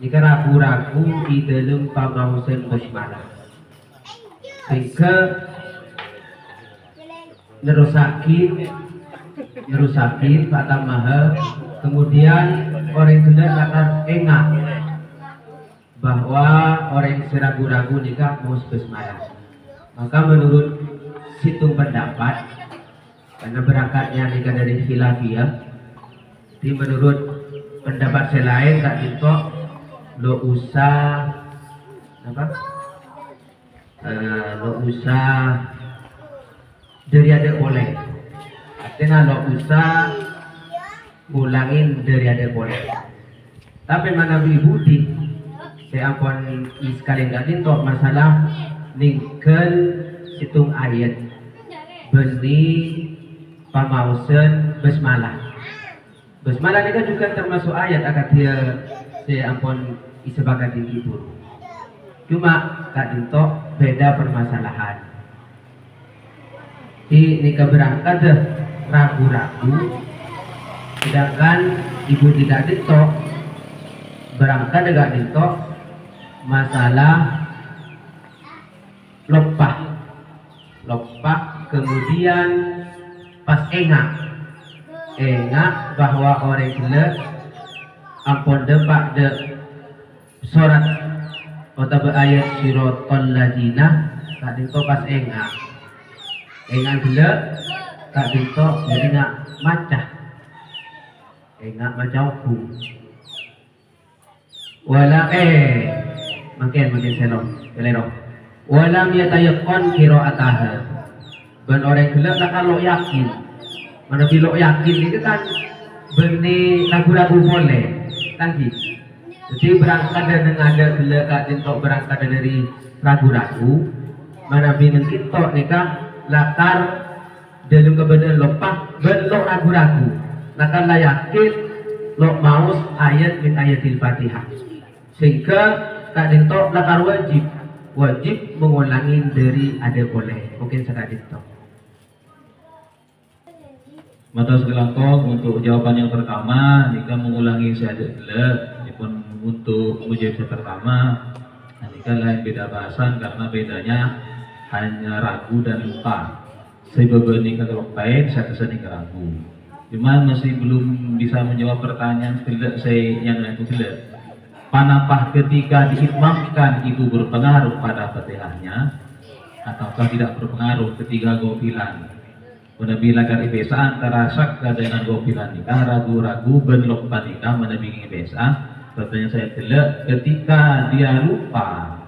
jika ragu-ragu di dalam pamausan basmalah sehingga nerusakin Pak Tamaha kemudian orang sudah akan enggak bahwa orang ragu-ragu nikah mau basmalah. Maka menurut situng pendapat karena berangkatnya nikah dari khilafiyah, jadi menurut pendapat selain tak ditok lo usah dari ada boleh artinya lo usah ngulangin dari ada boleh tapi mana budi saya ampun sekali nggak ditok masalah ningkel situng ayat beni pamausan basmalah ini kan juga termasuk ayat akan dia saya ampun isebakan tinggi pun. Cuma kak dinto beda permasalahan. Ini keberangkat deh ragu-ragu, sedangkan ibu tidak dinto berangkat dengan dinto masalah lopah kemudian pas enggak bahwa orang gila ampun depak de surat atau ayat sirotol ladina tak dinto pas enggak gila tak dinto jadi enggak macah hukum wala makin selong walam yatayaqqan qira'ataha ban orang gila tak kalau yakin mana bilo yakin itu kan benih ragu-ragu boleh kan gitu. Jadi berangkat dengan ada bila kak dintok berangkat dari ragu-ragu mana binen kita nikah latar dalam kebenaran lopah belok ragu-ragu latar lah yakin lo maus ayat min ayatil Fatihah sehingga kak dintok latar wajib mengulangi dari ada boleh mungkin sekali dintok.
Mata sekelangkong untuk jawaban yang pertama jika mengulangi syahadat pun untuk ujian yang pertama jika lain beda bahasan karena bedanya hanya ragu dan lupa sebab ini kelopain saya kesini ragu cuman masih belum bisa menjawab pertanyaan saya yang itu panapah ketika diimamkan itu berpengaruh pada Fatihahnya ataukah tidak berpengaruh ketika gofilan Nabi lagar ibesa antara syakka dengan gofilan nikah ragu-ragu benlok panikah menabi ibesa pertanyaan saya telak ketika dia lupa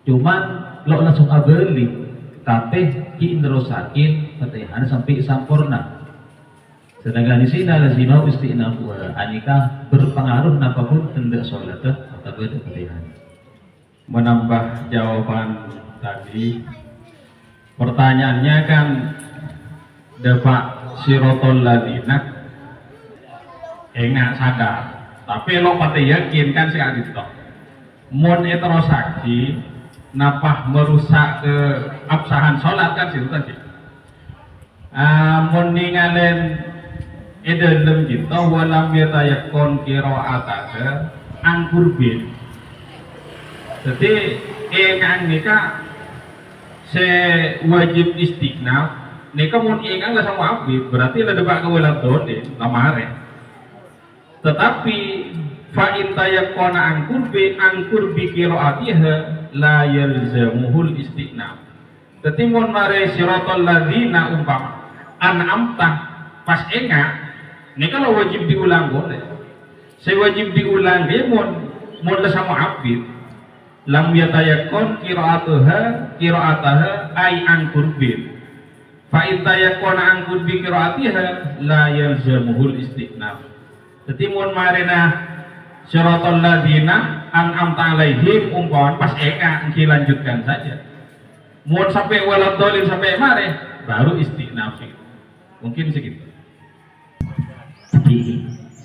cuman lo langsung abeli tapi kiinrosakin Fatihah sampai sempurna sedangkan di sini lazimah istinafu anikah berpengaruh napapun hendak sholat atau Fatihah. Menambah jawaban tadi pertanyaannya kan dapat sirotol ladina
enggak sadar. Tapi lo pati yakin kan sih itu. Mun heterosaksi napah merusak ke absahan sholat kan situ tadi. Mun ningalen edelem gitu walam yatayakon qira'ataka angkur bin. Jadi engang nika se wajib istiqnaf nika mun engang lah sama abid berarti ada bak kawula dode lamare. Tetapi fa in tayakona angkur bi qira'atiha la yalzamuhul istiqnaf. Dadi mun mare siratal ladzina umpama an'amta pas enggak ini kalau wajib diulang boleh. Saya wajib diulang dia mun sama abid lam yatayakon qira'ataha ay angkur bi fa in tayakona angkur bi qira'atiha la yalzamuhul istiqnaf. Dadi mun marena siratal ladzina an'amta alaihim umpama pas eka engki lanjutkan saja. Mun sampai walad dolin sampai mare baru istiqnaf. Mungkin segitu.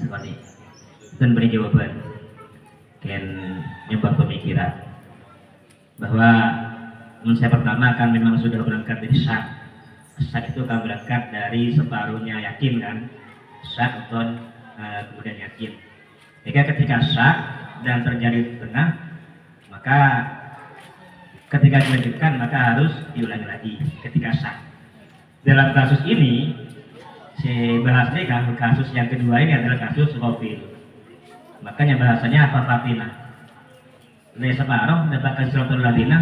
Sekali dan beri jawaban dan nyembah pemikiran bahwa saya pertama kan memang sudah berangkat dari syak. Syak itu kan berangkat dari separuhnya yakin kan, syak atau kemudian yakin. Jika ketika syak dan terjadi di tengah, maka ketika dilanjutkan maka harus diulangi lagi ketika syak. Dalam kasus ini saya bahas nih kan kasus yang kedua ini adalah kasus Rofil. Makanya bahasanya apa Fatina? Nih separuh datang ke suratul ladina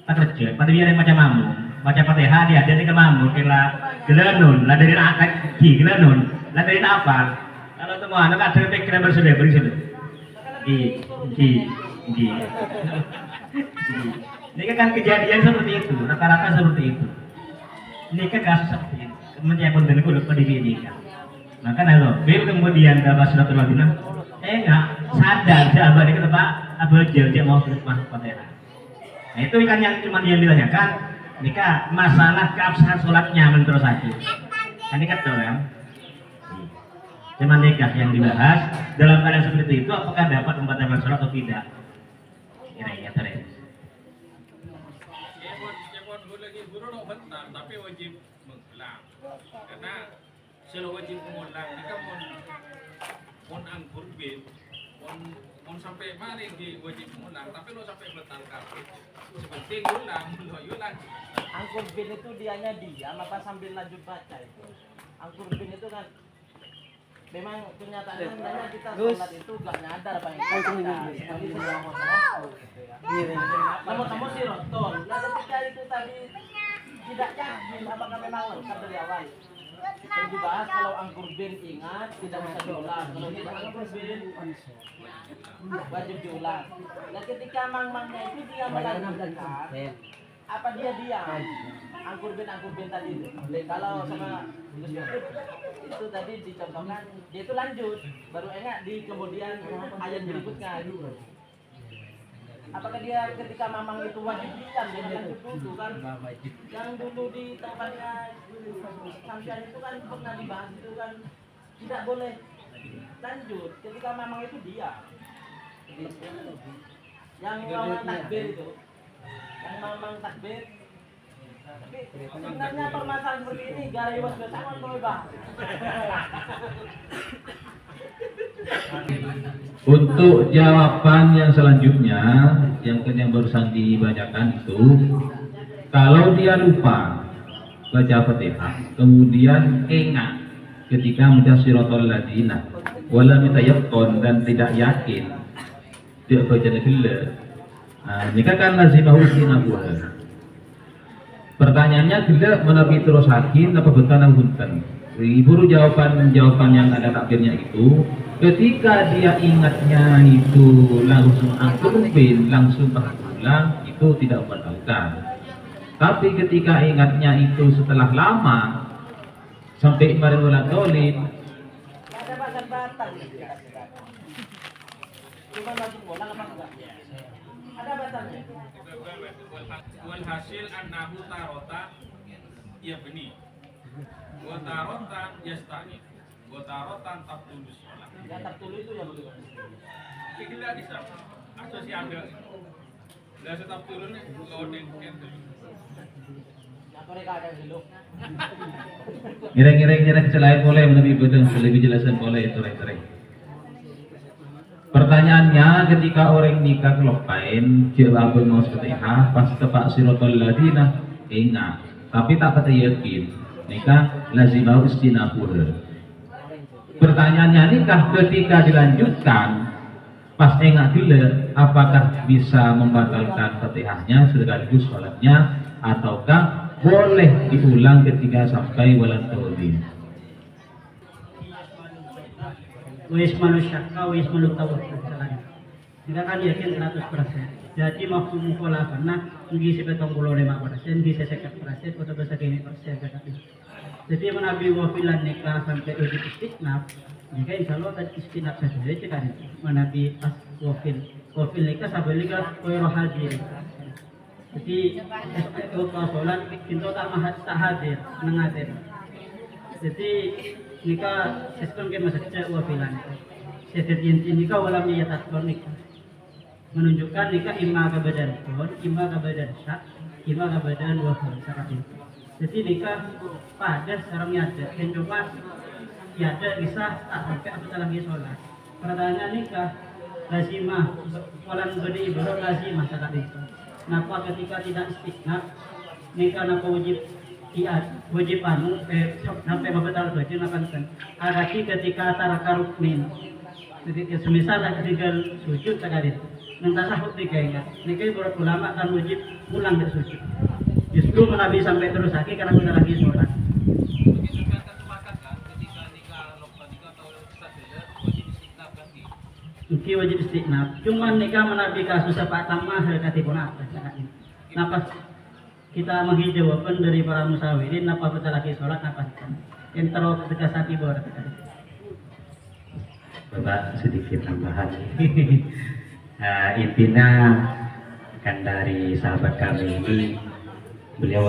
tak kerja. Pada dia yang macam mamu, macam Fatihah dia jadi ke mamu kira gelanun, lah dari anak ki gelanun, lah dari apa? Kalau semua anak ada pikiran bersedia bersedia. Ini kan kejadian seperti itu, rata-rata seperti itu. Ini kan kasus seperti itu. Kemudian pun dengan kulit pendidikan. Maka kalau bil kemudian dapat suratul ladina, enggak sadar sahabat itu Pak Abu Jal dia mau masuk Fatihah. Nah itu kan yang cuma dia ditanyakan, nikah masalah keabsahan sholatnya menurut saya. Kan ini kan ya. Cuma nikah yang dibahas dalam keadaan seperti itu apakah dapat membatalkan sholat atau tidak? Kira-kira terus.
Tapi wajib mengulang karena selalu wajib mengulang ini kan mon angkur bin mon sampai mari di wajib mengulang tapi lo sampai batal kabeh sepenting ulang
Angkur bin itu dianya diam apa sambil lanjut baca itu. Angkur bin itu kan memang kenyataannya sebenarnya kita sholat itu gak nyadar Pak. Seperti sedang motor gitu ya. Kamu si Roton. Nah ketika itu tadi tidak yakin apakah memang lengkap dari awal. Yang dibahas kalau angkur bin ingat tidak bisa diulang. Kalau tidak angkur bin wajib diulang. Nah ketika mang-mangnya itu dia melanjutkan, apa dia diam? Angkur bin tadi itu. Kalau sama Gus itu tadi dicontohkan dia itu lanjut, baru enak di kemudian ayat berikutnya. Apakah dia ketika mamang itu wajib diam dia lanjut dulu kan? Yang dulu di tempatnya sampean itu kan pernah dibahas itu kan tidak boleh lanjut ketika mamang itu diam. Yang mamang takbir itu, yang mamang takbir. Tapi sebenarnya permasalahan seperti ini gara was bersama atau bahas.
Untuk jawaban yang selanjutnya yang barusan dibacakan itu, kalau dia lupa baca Fatihah kemudian ingat ketika membaca siratal ladzina wala mitayaqqon dan tidak yakin tidak baca nafila, ini kan lazimah usinabuha. Pertanyaannya tidak menabi terus hakim apa betana bunten. Ibu jawaban yang ada takdirnya itu ketika dia ingatnya itu langsung angkur bin langsung berulang itu tidak membatalkan. Tapi ketika ingatnya itu setelah lama sampai kemarin ulang dolin
Ada batal. Cuma wajib ulang apa enggak? Ada batalnya.
Walhasil annahu tarota ya benih wa tarota yastani Gotaro tantap tulus.
Ya tertulis itu ya begitu.
Kira bisa asosiasi ada. Lah tetap turunnya loading gitu.
Ya mereka ada dulu.
Ngira-ngira selain boleh lebih betul, lebih jelasan boleh itu rek. Pertanyaannya, ketika orang nikah kelopain, jawabun mau Fatihah, pas tepak siratal ladina, ingat. Tapi tak kata yakin, nikah lazimau istinabuh. Pertanyaannya, nikah ketika dilanjutkan, pas ingat dulu, apakah bisa membatalkan Fatihahnya sekaligus sholatnya, ataukah boleh diulang ketika sampai walan tawabin?
Wis manusia, wis tahu kesalahan. Kita kan yakin 100%. Jadi mafhum mukhalafah karena ngisi 75%, ngisi 50%, atau bahasa gini persen kata. Jadi menabi wafilan nikah sampai wajib istinaf, jika insya Allah tadi istinaf saja jadi kan menabi pas wafil nikah sampai nikah koyro hadir. Jadi kalau sholat kita tak hadir, mengadir. Jadi nikah sistem ke masa kecil wafilan. Jadi nikah walam niyatat nikah menunjukkan nikah imma ke badan kon, imma ke badan syak, imma ke badan wafil secara itu. Jadi nikah pada sekarang ada, dan cuma ada bisa tak sampai apabila lagi sholat. Pertanyaannya nikah lazimah, walan beri ibarat lazimah saat itu. Napa ketika tidak istisna, nikah napa wajib anu sampai membatal wajib nakan arati ketika taraka rukmin. Jadi semisal ketika sujud sekali nanti sahut nikah beberapa ulama kan wajib pulang dari sujud. Justru Nabi sampai terus lagi karena sudah lagi sholat. Mungkin wajib istinaf. Cuman nikah menabi kasus apa tamah katipun apa ini. Napa kita menghijaukan dari para musawirin napa betul lagi sholat napa yang terlalu ketika saat ibu
Bapak sedikit tambahan. Intinya kan dari sahabat kami ini beliau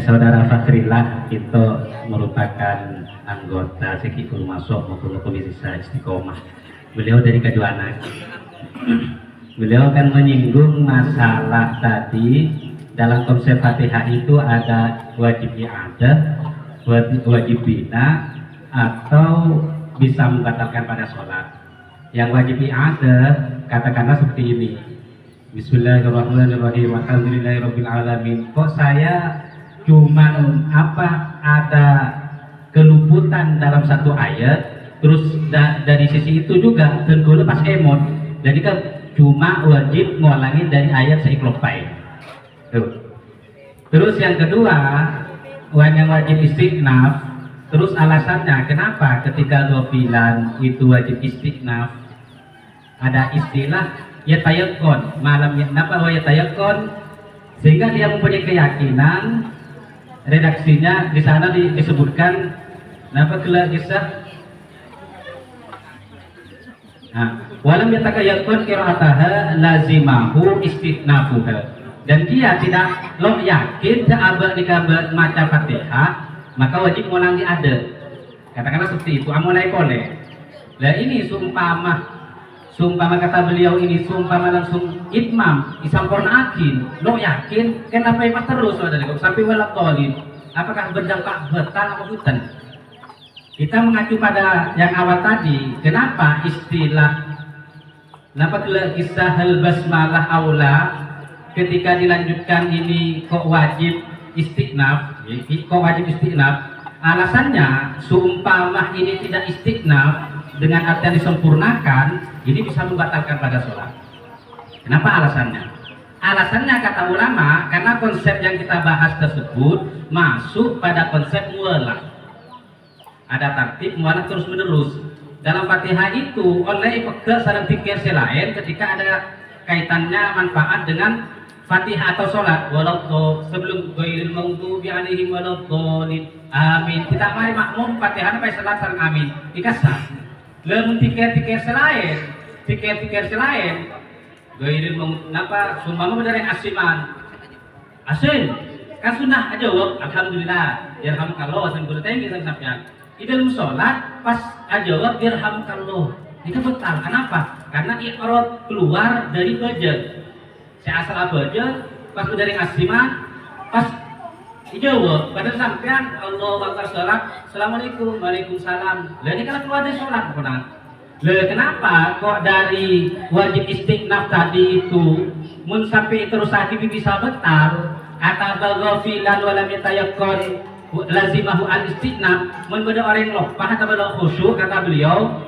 saudara Fakrillah itu merupakan anggota Sekikul Masuk maupun Komisi Istiqomah. Beliau dari Kajuanak. Beliau kan menyinggung masalah tadi dalam konsep Fatihah itu ada wajib i'adah, wajib bina, atau bisa membatalkan pada sholat. Yang wajib i'adah katakanlah seperti ini. Bismillahirrahmanirrahim. Alhamdulillahirabbil alamin. Kok saya cuman ada keluputan dalam satu ayat, terus dari sisi itu juga tentu lepas emot. Jadi kan cuma wajib ngulangi dari ayat seikhlopai. Terus yang kedua, yang wajib istiqnaf. Terus alasannya kenapa ketika ghafilan itu wajib istiqnaf? Ada istilah yatayaqqon, malam kenapa yatayaqqon? Sehingga dia mempunyai keyakinan. Redaksinya di sana disebutkan kenapa gelar kisah. Walam yatakayaqqon qira'ataha lazimahu istiqnafuha. Dan dia tidak yakin seabad dikabar maca Fatihah, maka wajib ngulangi ada. Katakanlah seperti itu, amulai boleh. Nah ini sumpama kata beliau ini sumpama langsung itmam, disampurnakan. Yakin, kenapa imat terus sampai walak tolin? Apakah berdampak betal atau bukan? Kita mengacu pada yang awal tadi. Kenapa istilah? Kenapa kisah hal basmalah aula? Ketika dilanjutkan ini kok wajib istiqnaf, alasannya seumpama ini tidak istiqnaf dengan artian disempurnakan, ini bisa membatalkan pada sholat. Kenapa alasannya? Alasannya kata ulama, karena konsep yang kita bahas tersebut masuk pada konsep mualah. Ada tertib mualah terus menerus. Dalam Fatihah itu oleh sarang pikir selain ketika ada kaitannya manfaat dengan Fatihah atau sholat, walau sebelum ghairil maghdubi alaihim waladhdallin. Amin. Kita mari makmum Fatihah sampai sholat sareng amin. Dikasah. Lamun pikir-pikir selain ghairil maghdubi napa sumpama dari asiman.
Asin, kan sunnah aja wak, alhamdulillah, yarhamukallah, sambil tinggi sampai. Di dalam sholat pas aja wak yarhamukallah. Itu betul. Kenapa? Karena iqrot keluar dari budget. Saya asal budget, pas dari aslimat, pas dijawab pada sampean Allahu Akbar sholat, Assalamualaikum, Waalaikumsalam. Lah ini kan keluar dari sholat, benar. Lah kenapa kok dari wajib istiqnaf tadi itu mun sampai terus sakit bisa betar kata baghafilan wala mitayaqqan lazimahu al-istiqnaf mun beda orang lupa atau beda khusyuk kata beliau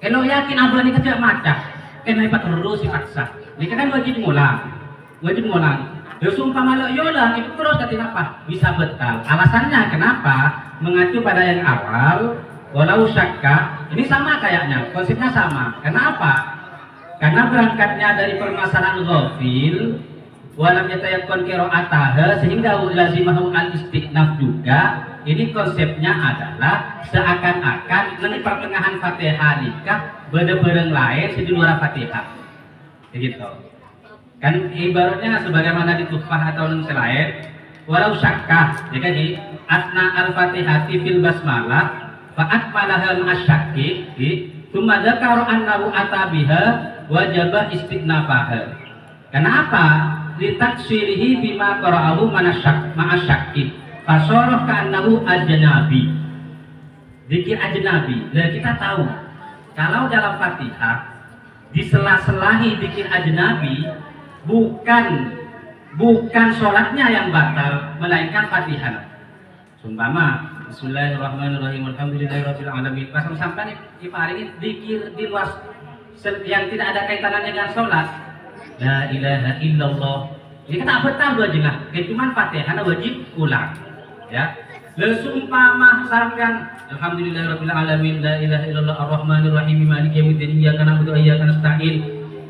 kalau yakin abah ini kerja macam kena ipat terus dipaksa ini kan wajib ngulang ya sumpah malah yolang itu terus kata apa bisa betal alasannya kenapa mengacu pada yang awal walau syakka ini sama kayaknya konsepnya sama kenapa karena berangkatnya dari permasalahan ghafil walam yatayaqqan qira'ataha sehingga lazimahu al-istiqnaf juga ini konsepnya adalah seakan-akan nanti pertengahan Fatihah nikah bareng lain di luar Fatihah begitu kan ibaratnya sebagaimana di Tuhfah atau yang selain walau syakka jadi di asna al-Fatihati fil basmalah fa'at malaha ma'asyakki thumma dzakara annahu atabiha wajaba istiqnafaha kenapa litaksirihi bima qara'ahu ma'asyakki fasoroh ka'annahu ajnabi zikir ajnabi dan kita tahu kalau dalam Fatihah di sela-selahi zikir ajnabi bukan sholatnya yang batal melainkan Fatihah sumpama Bismillahirrahmanirrahim alhamdulillahirabbil alamin pas sampai ini zikir di luar yang tidak ada kaitannya dengan sholat la ilaha illallah ini kan betul wajiblah cuma Fatihah wajib ulang ya lesumpama sampean alhamdulillahirabbil alamin la ilaha illallah arrahmanirrahim maliki yaumiddin iyyaka na'budu wa iyyaka nasta'in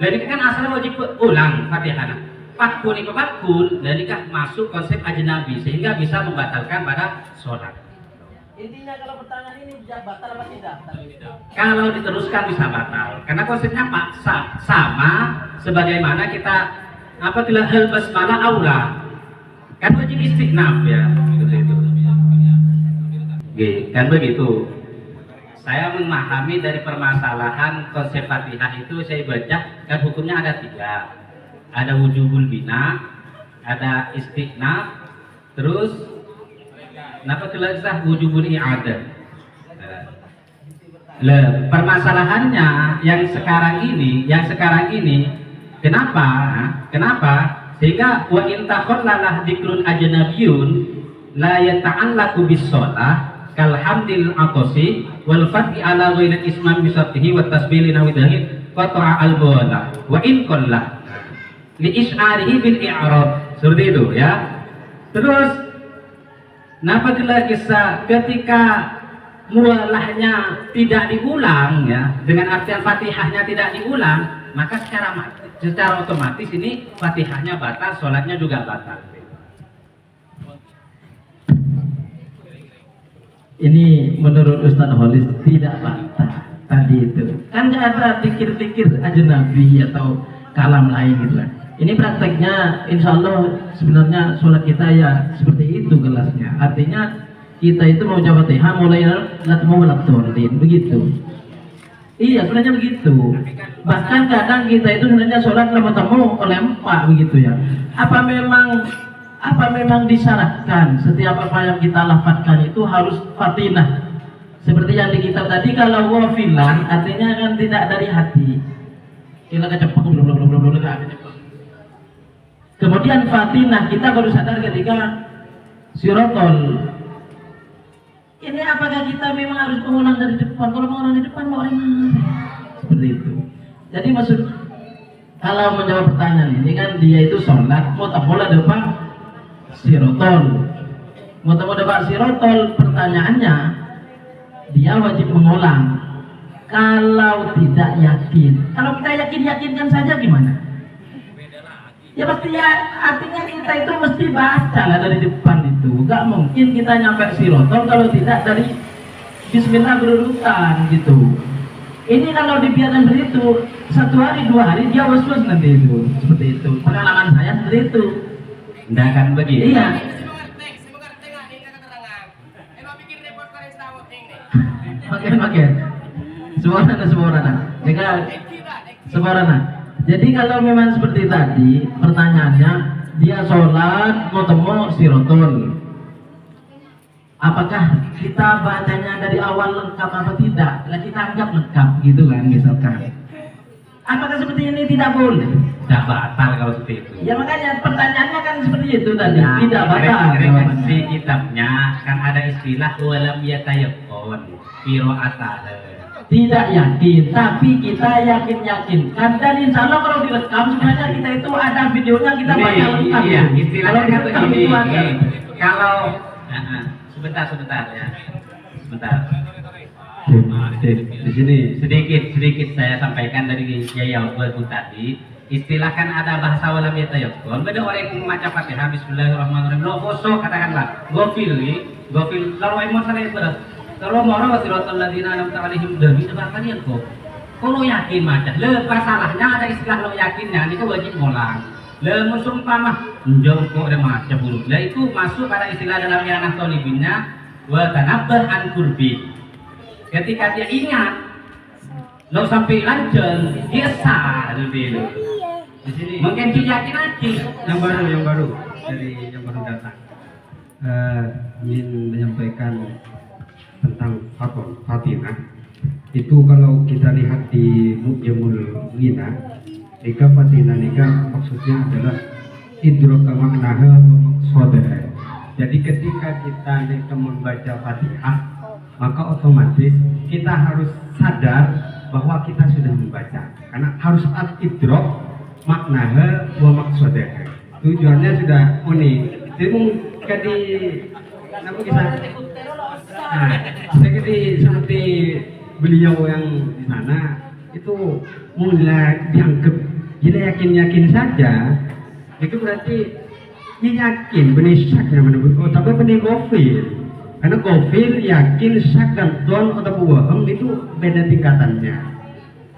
jadi kan asalnya wajib ulang Fatihah fatkun itu fatkun dan nikah masuk konsep ajnabi sehingga bisa membatalkan pada sholat
intinya kalau pertanyaan ini batal apa tidak?
Kalau diteruskan bisa batal karena konsepnya paksa sama sebagaimana kita apabila hal basmalah aula kan wajib istiqnaf ya kan begitu saya memahami dari permasalahan konsep Fatihah itu saya baca kan hukumnya ada 3 ada wujubul bina ada istiqnaf terus kenapa tidak wujubul i'adah permasalahannya yang sekarang ini kenapa sehingga wa in takhallalah dzikrun ajnabiyyun la yata'allaqu bis shalah kal hamdil aqsi wal fathi ala ghairi isman bisatihi wa tasbih nawi dahid qata'a al bawla wa in qallah li isyarihi bil i'rab seperti itu ya terus apabila kisah ketika mualahnya tidak diulang ya dengan artian Fatihahnya tidak diulang maka secara otomatis ini Fatihahnya batal sholatnya juga batal
ini menurut Ustaz Holis tidak batal tadi itu kan nggak ada pikir-pikir ajnabi atau kalam lain gitu lah ini prakteknya insya Allah sebenarnya sholat kita ya seperti itu kelasnya artinya kita itu mau jawab Fatihah mulai mau latolin begitu iya sebenarnya begitu bahkan kadang kita itu sebenarnya sholat lama-temu lempak begitu ya apa memang disyaratkan setiap apa yang kita lafadzkan itu harus Fatihah seperti yang di kitab tadi kalau wafilan artinya kan tidak dari hati kita kecepet kemudian Fatihah kita baru sadar ketika sirotol ini apakah kita memang harus mengulang dari depan kalau mengulang dari depan mau seperti itu jadi maksud kalau menjawab pertanyaan ini kan dia itu sholat mau tak boleh depan sirotol mau tak boleh depan sirotol pertanyaannya dia wajib mengulang kalau tidak yakin kalau kita yakinkan saja gimana ya pasti ya artinya kita itu mesti baca lah dari depan itu gak mungkin kita nyampe sirotol kalau tidak dari bismillah berurutan gitu ini kalau dibiarkan begitu 1 hari 2 hari dia was-was nanti itu seperti itu pengalaman saya seperti itu
Nggak akan begitu.
Iya. Makin. Semua orang. Jadi kalau memang seperti tadi pertanyaannya, dia sholat mau temu sirotun, apakah kita bacanya dari awal lengkap apa tidak? Lah kita anggap lengkap gitu kan misalkan. Apakah seperti ini tidak boleh?
Tidak batal kalau seperti itu.
Ya makanya pertanyaannya kan seperti itu tadi,
Nah,
tidak batal.
referensi kitabnya kan ada istilah walam yatayaqqon qira'ataha.
Tidak yakin, tapi kita yakin-yakinkan, dan insya Allah kalau direkam sebenarnya kita itu ada videonya, kita baca lengkap.
Iya, istilahnya
Kalau
kan
direkam
begini.
itu ada.
Kalau sebentar ya. Sebentar.
Di sini
Sedikit saya sampaikan dari Kiai Albert tadi. Istilah kan ada bahasa walam yatayaqqon. Beda orang yang membaca Fatihah Bismillahirrahmanirrahim. Lo kosong katakanlah. Gofil lalu emosi saya berat. Kalau mau orang siratal ladzina an'amta 'alaihim demi sebakan yang kok. Kalau yakin macam, lepas salahnya ada istilah lo yakinnya, itu wajib ngulang. Le musumpamah njong kok ada macam huruf. Lah itu masuk pada istilah dalam yanah tolibinnya wa tanabbah an kurbi. Ketika dia ingat, lo sampai lanjut, dia sah dulu.
di sini
Mungkin dia yakin aja.
yang baru dari yang baru datang ingin menyampaikan tentang Fatimah. Itu kalau kita lihat di Mu'jamul Ghina, nikah Fatimah nikah maksudnya adalah idroka maknaha wa maqsadaha. Jadi ketika kita nikah membaca Fatihah, maka otomatis kita harus sadar bahwa kita sudah membaca, karena harus idrok maknaha wa maqsadaha. Tujuannya sudah unik. Jadi mungkin di apa kisah seperti beliau yang di sana itu mulai dianggap jadi yakin saja, itu berarti dia yakin benih syaknya menurut tapi benih gofil, karena gofil yakin syak dan don atau bohong itu beda tingkatannya.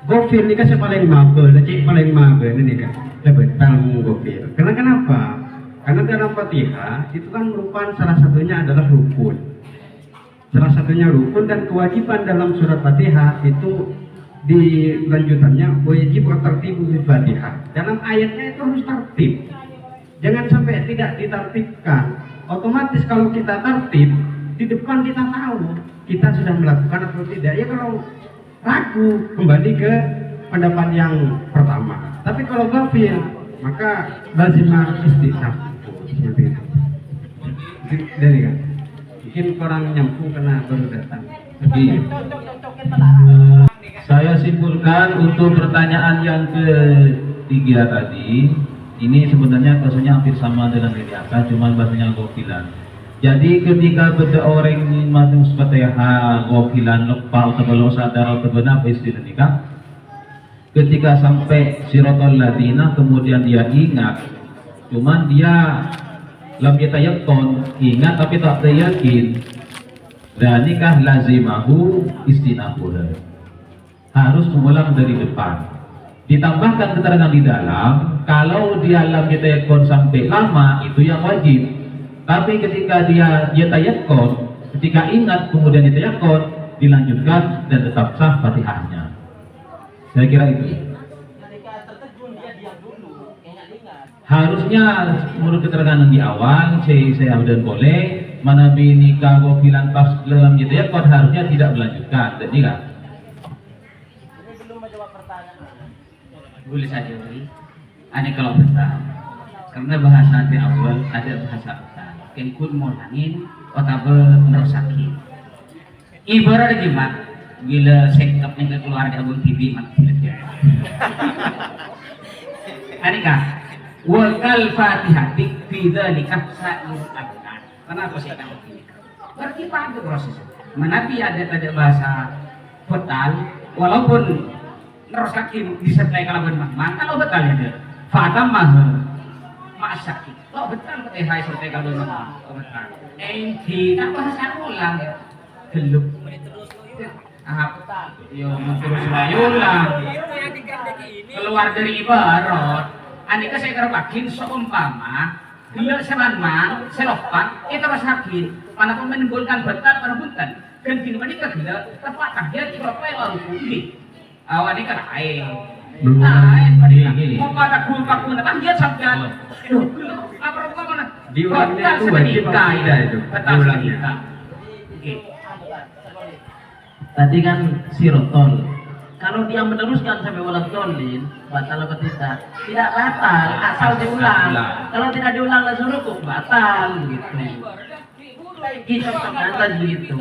Gofil ini kan paling mabel, paling mabel ini kan lebih tamu gofil. Karena kenapa? Karena dalam Fatihah itu kan merupakan salah satunya adalah rukun. Salah satunya rukun dan kewajiban dalam surat Fatihah itu di lanjutannya wajib tertibu di Fatihah. Dalam ayatnya itu harus tertib. Jangan sampai tidak ditertibkan. Otomatis kalau kita tertib, di depan kita tahu kita sudah melakukan atau tidak. Ya kalau ragu kembali ke pendapat yang pertama. Tapi kalau ghafil maka lazimah istiqamah. Seperti itu. Dari kan? Mungkin kurang nyambung karena baru datang.
Saya simpulkan untuk pertanyaan yang ketiga tadi, ini sebenarnya bahasanya hampir sama dengan diri akan, cuma bahasanya gofilan. Jadi ketika beda orang masuk Fatihah gofilan lupa atau belum sadar atau benar istilah nikah, ketika sampai siratal ladzina kemudian dia ingat, cuman dia lam yatayaqqon, ingat tapi tak yakin. Dan nikah lazimahu istinahuha, harus mengulang dari depan. Ditambahkan keterangan di dalam, kalau dia lam yatayaqqon sampai lama itu yang wajib. Tapi ketika dia yatayaqqon, ketika ingat kemudian yatayaqqon, dilanjutkan dan tetap sah Fatihahnya. Saya kira itu. Harusnya menurut keterangan di awal saya dan boleh mana nikah gofilan pas dalam yatayaqqon harusnya tidak melanjutkan. Jadi kan?
Belum menjawab pertanyaan.
Boleh saja beri. Ini kalau besar, karena bahasa di awal ada bahasa besar. Kenkun mau langin, otabe merusakin. Ibarat gimana? Bila sekapnya keluar dari abang TV mati saja. Ini kah? Wakal Fatihah fi dzalika sa'ir abdan. Kenapa saya katakan ini? Berarti pada proses. Menapi ada bahasa betal, walaupun nerusakin disertai kalaban mahman, kalau betal ya fatamah ma'asyakin. Kalau betal Fatihah disertai kalaban mahman, betal. Tidak bahasa ulang ya. Geluk. Yo terus ulang. Keluar dari ibarat. Andika saya kerbakin seumpama Gila semanman, selopan, itu masakin. Mana pun menimbulkan betat pada buntan. Dan kini menikah gila, tepat dia di berapa yang lalu pulih. Awal ini kan air. Air pada mau pada gulpak pun, apa dia sampai? Apa rokok mana?
Diulangnya itu wajib apa tidak itu? Diulangnya.
Oke.
Tadi kan sirotol. Kalau dia meneruskan sampai walat dolin, batal atau tidak batal, asal diulang. Kalau tidak diulang langsung rukuk, batal gitu. Kita terbatas begitu.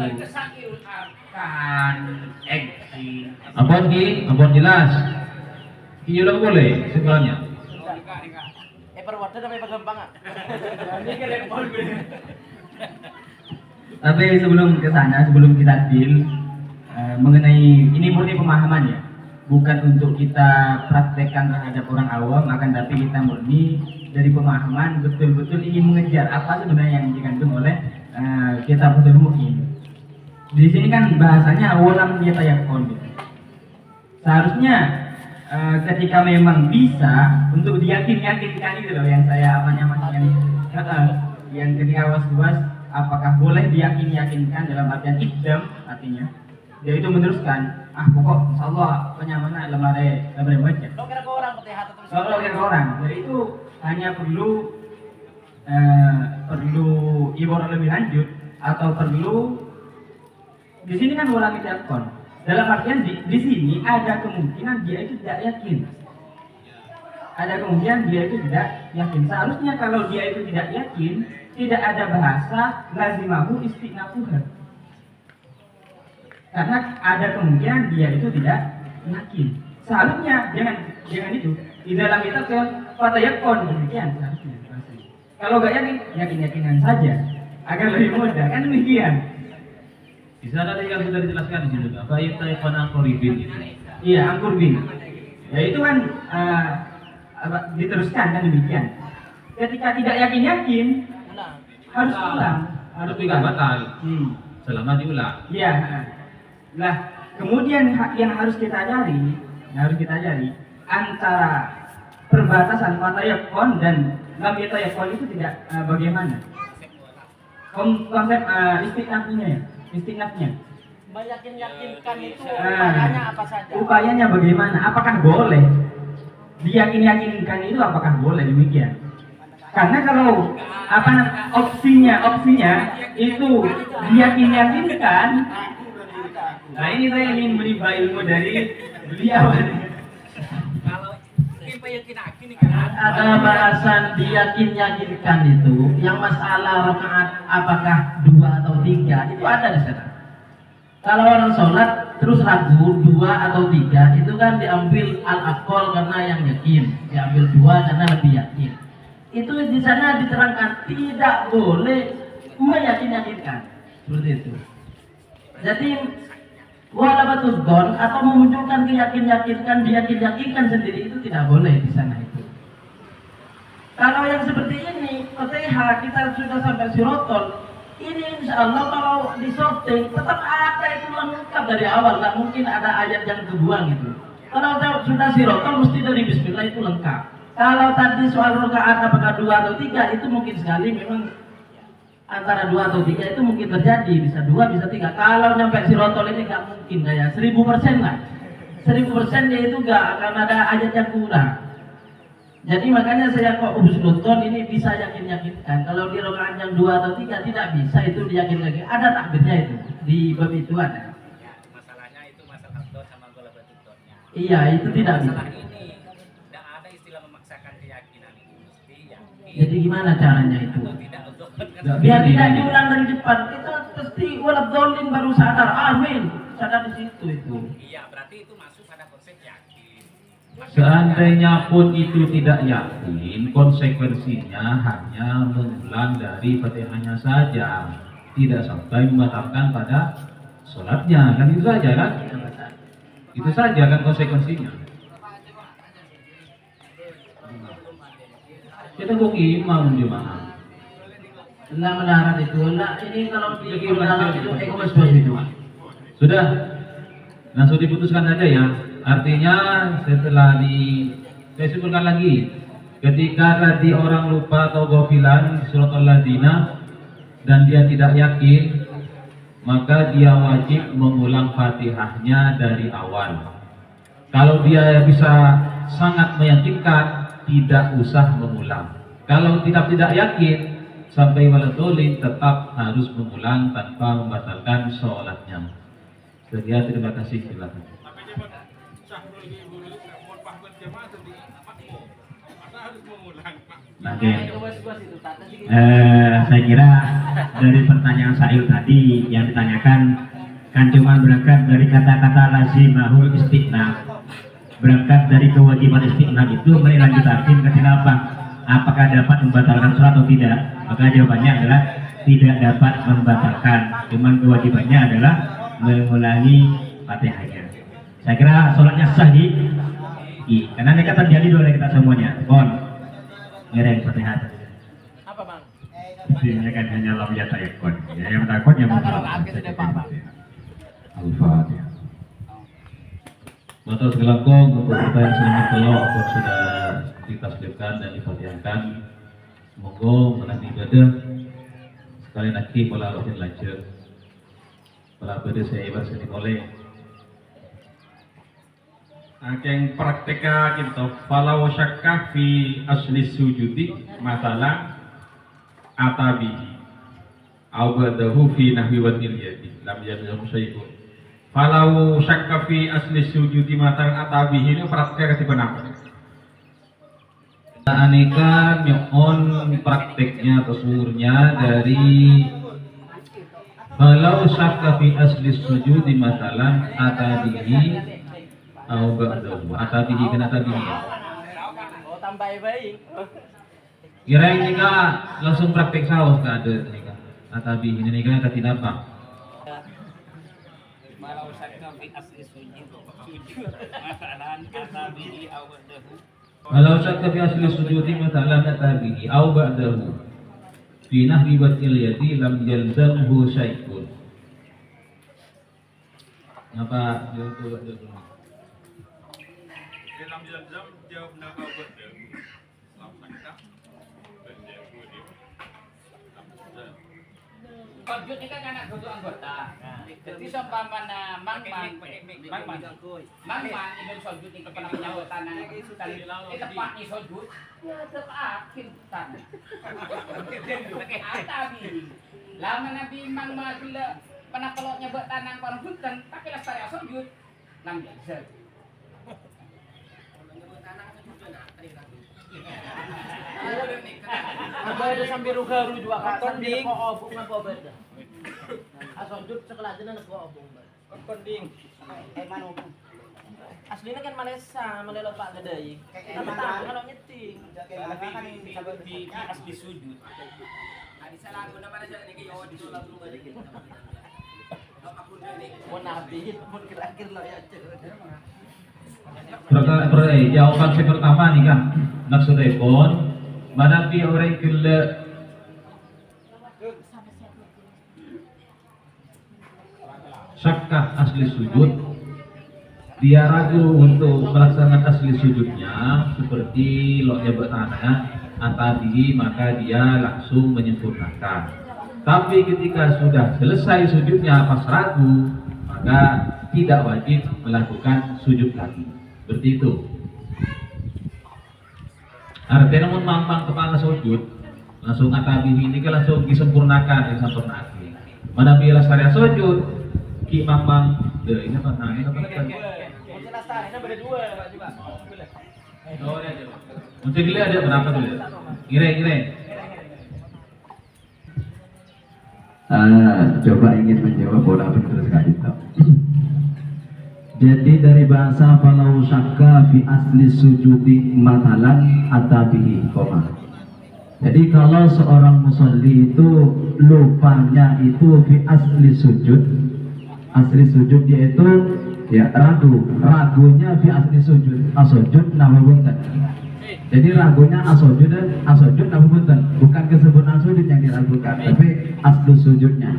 Ampun Ki, ampun jelas. Ki ulang boleh sebenarnya.
Perwadah sampai pegampangan.
Tapi sebelum ke sana, sebelum kita deal mengenai ini murni pemahaman ya, bukan untuk kita praktekkan terhadap orang awam, akan tapi kita murni dari pemahaman betul-betul ingin mengejar apa sebenarnya yang dikandung oleh kita betul mungkin. Di sini kan bahasanya walam yatayakon. Seharusnya ketika memang bisa untuk diyakinkan itu loh yang saya yang ketika was-was apakah boleh diyakinkan dalam artian ikdam artinya dia itu meneruskan pokok insyaallah penyamana lemare baca
Lo kira ke orang petihat terus.
kalau kira orang jadi itu hanya perlu ibarat lebih lanjut atau perlu di sini kan ulang kon dalam artian di sini ada kemungkinan dia itu tidak yakin. Ada kemungkinan dia itu tidak yakin. Seharusnya kalau dia itu tidak yakin, tidak ada bahasa lazimahu istiqnafuha. Karena ada kemungkinan dia itu tidak yakin. Seharusnya jangan itu. Di dalam kita ke fatayakon demikian seharusnya. Kalau nggak yakin-yakinan saja agar lebih mudah kan demikian.
Di sana tadi yang sudah dijelaskan di situ apa itu angkoribin itu.
Iya, angkurbin. Ya itu kan diteruskan kan demikian. Ketika tidak yakin harus ulang.
Harus tidak batal. Selama diulang.
Iya. Nah, kemudian yang harus kita cari antara perbatasan fatayakon dan lam yatayakon itu tidak bagaimana? Konsep istiqnafnya.
Meyakinkan itu upayanya apa saja?
Upayanya bagaimana? Apakah boleh? Diyakinkan itu apakah boleh demikian? Karena kalau opsinya itu diyakinkan. Nah ini saya ingin menimba ilmu dari beliau.
Ada bahasan diyakinkan itu yang masalah rakaat apakah 2 atau 3 itu ada di sana. Kalau orang sholat terus ragu 2 atau 3 itu kan diambil al-aqol karena yang yakin, diambil 2 karena lebih yakin. Itu di sana diterangkan tidak boleh meyakinkan seperti itu. Jadi walabatul gon atau memunculkan diyakinkan sendiri itu tidak boleh di sana itu. Kalau yang seperti ini, Fatihah kita sudah sampai sirotol, ini insya Allah kalau disorting tetap ada itu lengkap dari awal, nggak mungkin ada ayat yang kebuang gitu. Kalau sudah sirotol mesti dari Bismillah itu lengkap. Kalau tadi soal rakaat apakah 2 atau 3 itu mungkin sekali memang antara 2 atau 3 itu mungkin terjadi, bisa 2 bisa 3. Kalau nyampe sirotol ini nggak mungkin kayak 1000% lah. 1000% dia itu nggak akan ada ayat yang kurang. Jadi makanya saya kok husnudzon ini bisa yakinkan. Kalau di rakaat yang 2 atau 3 tidak bisa itu diyakinkan. Ada takbirnya itu di bab itu ada.
Masalahnya itu masalah dot sama golabatutnya.
Iya itu tidak bisa.
Masalah ini tidak ada istilah memaksakan keyakinan itu mesti yakin.
Jadi gimana caranya itu?
Atau tidak untuk
Biar tidak diulang dari depan. Kita pasti waladzolin baru sadar. Amin. Sadar di situ itu.
Iya berarti itu masuk pada konsep yakin.
Seandainya pun itu tidak yakin, konsekuensinya hanya mengulang dari Fatihahnya saja, tidak sampai membatalkan pada sholatnya, kan itu saja kan? Itu saja kan konsekuensinya. Kita kok imam gimana?
Lah melarat itu, lah ini kalau di melarat itu egois itu.
Sudah, langsung diputuskan saja ya. Artinya setelah saya simpulkan lagi,
Ketika tadi orang lupa atau ghafilan surat Al-Ladina dan dia tidak yakin, maka dia wajib mengulang Fatihahnya dari awal. Kalau dia bisa sangat meyakinkan, tidak usah mengulang. Kalau tidak yakin sampai waladolin, tetap harus mengulang tanpa membatalkan sholatnya. Sekian, terima kasih. Silakan.
Oke. Saya kira dari pertanyaan Sa'il tadi yang ditanyakan kan cuma berangkat dari kata-kata lazimahul istiqna. Berangkat dari kewajiban istiqna itu melanjutkan ke apa? Apakah dapat membatalkan sholat atau tidak? Maka jawabannya adalah tidak dapat membatalkan. Cuman kewajibannya adalah mengulangi Fatihahnya. Saya kira sholatnya sah karena mereka terjadi oleh kita semuanya. Ngereng Fatihah.
Apa bang?
Ini kan hanya lam ya tayakun. Ya, yang takut yang
Al-Fatihah.
Matur selangkung untuk pertanyaan selamat kalau aku sudah ditasbihkan dan difatihahkan. Semoga menang ibadah sekali lagi pola rutin lanjut. Pola ibadah saya ibadah sini oleh.
Yang praktika kita falau syakka fi asli sujudi masalah atabihi au ba'dahu fi nahwi wa yadi lam yadhum syai'un. Falau syakka fi asli sujudi masalah atabihi ini praktika ketiban apa?
Aneka nyon prakteknya atau sumurnya dari falau syakka fi asli sujudi masalah atabihi au ba'dahu atabihi kena atabihi.
Oh tambah baik.
Kira-kira jika langsung praktek saus tak ada nika. Atabihi ini nika kata apa?
Walau syakka fi asli sujud masalan atabihi au ba'dahu.
Walau syakka fi asli sujudi masalan atabihi au ba'dahu. Fi nahwi batil yadi lam yalzamhu syai'un. Apa dia itu dulu?
Dalam jam jawab nak apa tu?
Sujud ni kan anak duduk anggota. Jadi seumpamana mang-mang ibu sujud ni kena menyambut tanah tepat ni sujud ya tepat tanah. Pakai atabi. Lama Nabi mang bila pernah kalau nyebut tanah orang punten pakai lestari sujud nam biasa.
Apa ada sambil rugaru juga kak sambil kok obong apa beda? Asojud sekelah jenis kok obong. Konding. Mana obong? Aslinya kan Malaysia, melelo Pak Gede. Tapi tahu kalau nyeting.
Di asli sujud. Ada salah guna pada jalan ini yo di dalam rumah lagi.
Mau nabi, mau kira-kira lo ya.
Jawaban saya pertama nih kan maksudnya pun manapi orang kela syakka asli sujud, dia ragu untuk melaksanakan asli sujudnya seperti loknya bertanah atabi, maka dia langsung menyempurnakan. Tapi ketika sudah selesai sujudnya pas ragu, maka tidak wajib melakukan sujud lagi. Seperti itu. Artinya namun mamang kepala sujud langsung atabi ini kan langsung disempurnakan, disempurnakan. Mana bila saya sujud ki mamang deh ini apa nah ini apa kan?
Mungkin astarnya berdua juga.
Oh ada. Mungkin dia ada berapa dulu? Kira-kira.
Coba ingin menjawab bola betul sekali tahu. Jadi dari bahasa falau syakka fi asli sujudi matalan atabihi koma. Jadi kalau seorang musolli itu lupanya itu fi asli sujud dia itu ya ragunya fi asli sujud asujud nama bunten. Jadi ragunya asujud nama bunten, bukan kesempurnaan sujud yang diragukan, tapi asli sujudnya.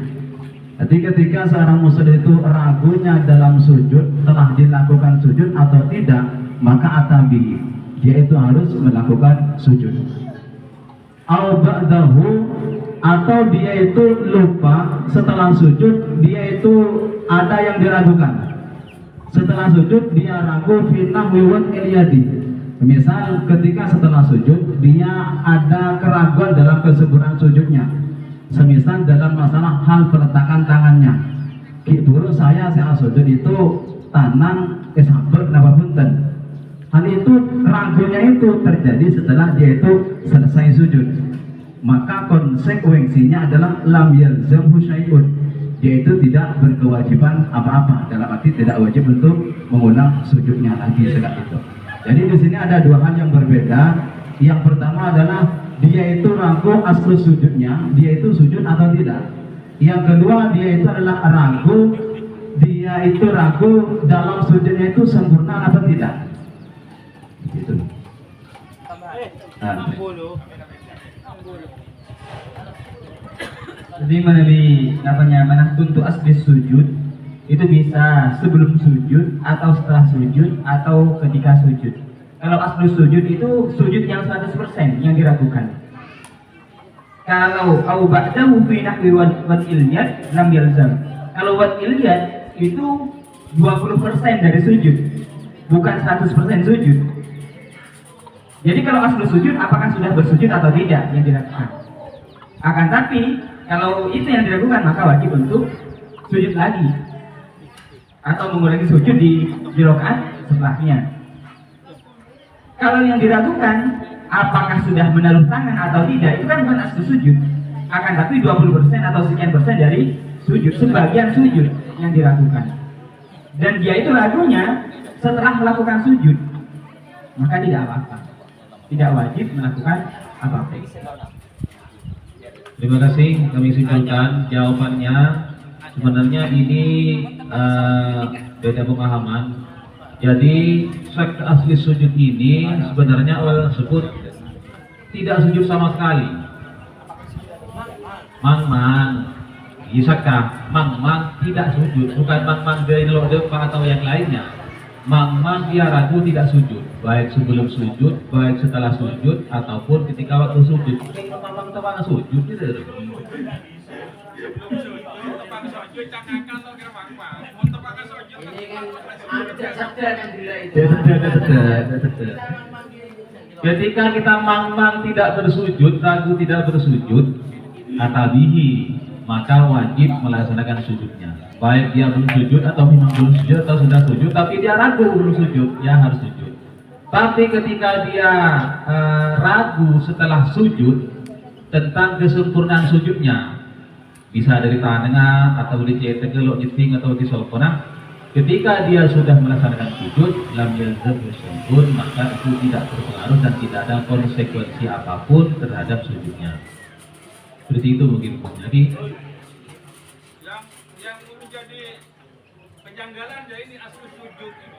Jadi ketika seorang musolli itu ragunya dalam sujud telah dilakukan sujud atau tidak, maka atabi
dia itu harus melakukan sujud. Au ba'dahu, atau dia itu lupa setelah sujud, dia itu ada yang diragukan. Setelah sujud dia ragu fi nahwi wal ilyadi. Misal ketika setelah sujud dia ada keraguan dalam kesempurnaan sujudnya. Semisal dalam masalah hal peletakan tangannya. Dulu saya sujud itu tanang sabar napa punten. Hal itu ragunya itu terjadi setelah dia itu selesai sujud. Maka konsekuensinya adalah lam yalzamhu syai'un. Dia itu tidak berkewajiban apa-apa, dalam arti tidak wajib untuk mengulang sujudnya lagi setelah itu. Jadi di sini ada dua hal yang berbeda. Yang pertama adalah dia itu ragu asal sujudnya, dia itu sujud atau tidak. Yang kedua dia itu adalah ragu, dia itu ragu dalam sujudnya itu sempurna atau tidak. Gitu. Nah.
Jadi mana untuk asli sujud itu bisa sebelum sujud atau setelah sujud atau ketika sujud. Kalau asli sujud itu sujud yang 100% yang diragukan. Kalau au ba'dahu fi nahwi wal ilyad lam yalzam. Kalau wal ilyad itu 20% dari sujud, bukan 100% sujud. Jadi kalau asli sujud apakah sudah bersujud atau tidak yang diragukan. Akan tapi kalau itu yang diragukan maka wajib untuk sujud lagi atau mengulangi sujud di rakaat setelahnya. Kalau yang diragukan apakah sudah menaruh tangan atau tidak itu kan bukan asli sujud. Akan tapi 20% atau sekian persen dari sujud, sebagian sujud yang diragukan. Dan dia itu ragunya setelah melakukan sujud, maka tidak apa-apa, tidak wajib melakukan apa-apa.
Terima kasih, kami simpulkan jawabannya. Sebenarnya ini beda pemahaman. Jadi syak asli sujud ini sebenarnya awal tersebut tidak sujud sama sekali. Mang Isakah mang tidak sujud, bukan mang dari lo depan atau yang lainnya. Mang dia ragu tidak sujud, baik sebelum sujud, baik setelah sujud, ataupun ketika waktu sujud. Mang tebang sujud gitu. Ketika kita mang tidak bersujud, ragu tidak bersujud, atabihi, maka wajib melaksanakan sujudnya. Baik dia belum sujud atau memang belum sujud atau sudah sujud, tapi dia ragu belum sujud, ya harus sujud. Tapi ketika dia ragu setelah sujud tentang kesempurnaan sujudnya, bisa dari tangan atau di cetek, nyeting atau di sopona, ketika dia sudah melaksanakan sujud, lam yalzam sujud, maka itu tidak berpengaruh dan tidak ada konsekuensi apapun terhadap sujudnya. Seperti itu mungkin. Jadi
yang menjadi kejanggalan ya ini asli sujud ini.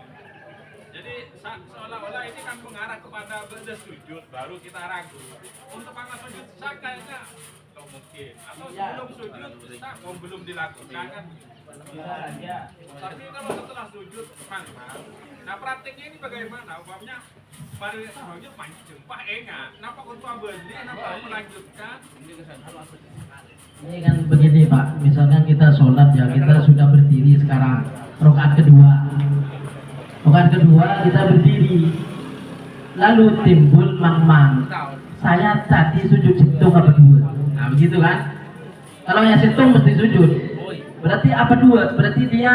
Jadi seolah-olah ini kan mengarah kepada benda sujud baru kita ragu. Untuk pangkat sujud kayaknya mungkin atau sebelum sujud belum dilakukan kan. Tapi kalau setelah sujud memang. Nah praktiknya ini bagaimana? Umpamanya pada sujud mancing jempah enggak. Napa kutua beli? Napa melanjutkan?
Ini kan begini Pak, misalnya kita sholat ya, kita sudah berdiri sekarang rakaat kedua. Rakaat kedua kita berdiri, lalu timbul mang. Saya tadi sujud situng apa dua? Nah begitu kan? Kalau yang situng mesti sujud. Berarti apa dua? Berarti dia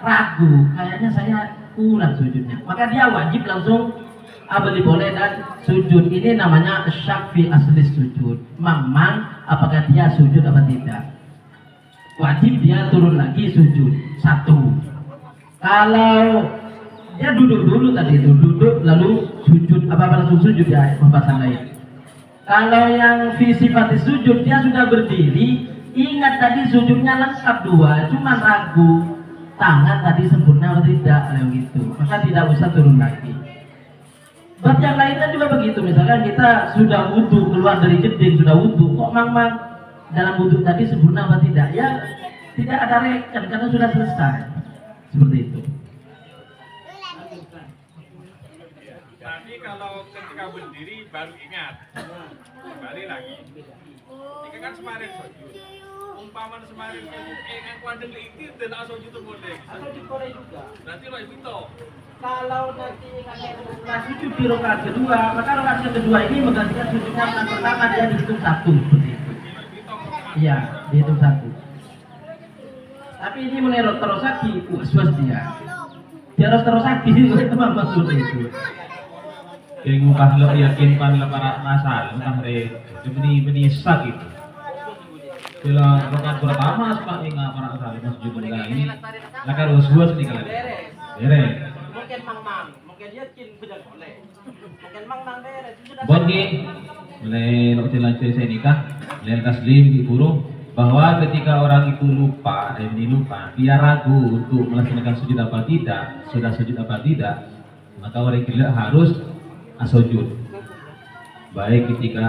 ragu. Kayaknya saya kurang sujudnya. Maka dia wajib langsung beli boleh dan sujud. Ini namanya syak fi asli sujud. Memang apakah dia sujud apa tidak? Wajib dia turun lagi sujud. Satu. Kalau dia duduk dulu tadi itu, duduk lalu sujud, apa langsung sujud ya pembahasan lain. Kalau yang fi sifat sujud dia sudah berdiri, ingat tadi sujudnya lengkap dua, cuma ragu tangan tadi sempurna atau tidak, gitu. Maka tidak usah turun lagi. Bab yang lainnya juga begitu, misalkan kita sudah wudu, keluar dari jeding sudah wudu, kok mang dalam wudu tadi sempurna atau tidak? Ya tidak ada reken karena sudah selesai. Seperti itu.
Tadi kalau ketika berdiri baru ingat. Kembali lagi. Ini kan semarin sujud. Umpaman semarin yang kuadeng itu dan asal itu boleh.
Atau dikorek juga.
Nanti lo itu.
Kalau nanti ingatnya sujud di rakaat kedua, maka rakaat kedua ini menggantikan sujudnya rakaat pertama, dia dihitung satu seperti itu. Iya, dihitung satu. Tapi ini menurut terus lagi, was-was dia. Dia harus terus lagi, itu maksud itu.
Yang ngubah lo yakin pan lo para masalah, entah benih sak itu. Bila rakaat pertama sebab ingat para masalah masjid ini, lakar was-was nih kalian. Beres.
Mungkin mang, mungkin dia kin benar boleh. Mungkin mang beres.
Bongi, mulai waktu lanjut saya nikah, mulai taslim diburu bahwa ketika orang itu lupa, dia ragu untuk melaksanakan sujud apa tidak, sudah sujud apa tidak, maka orang gila harus sujud. Baik ketika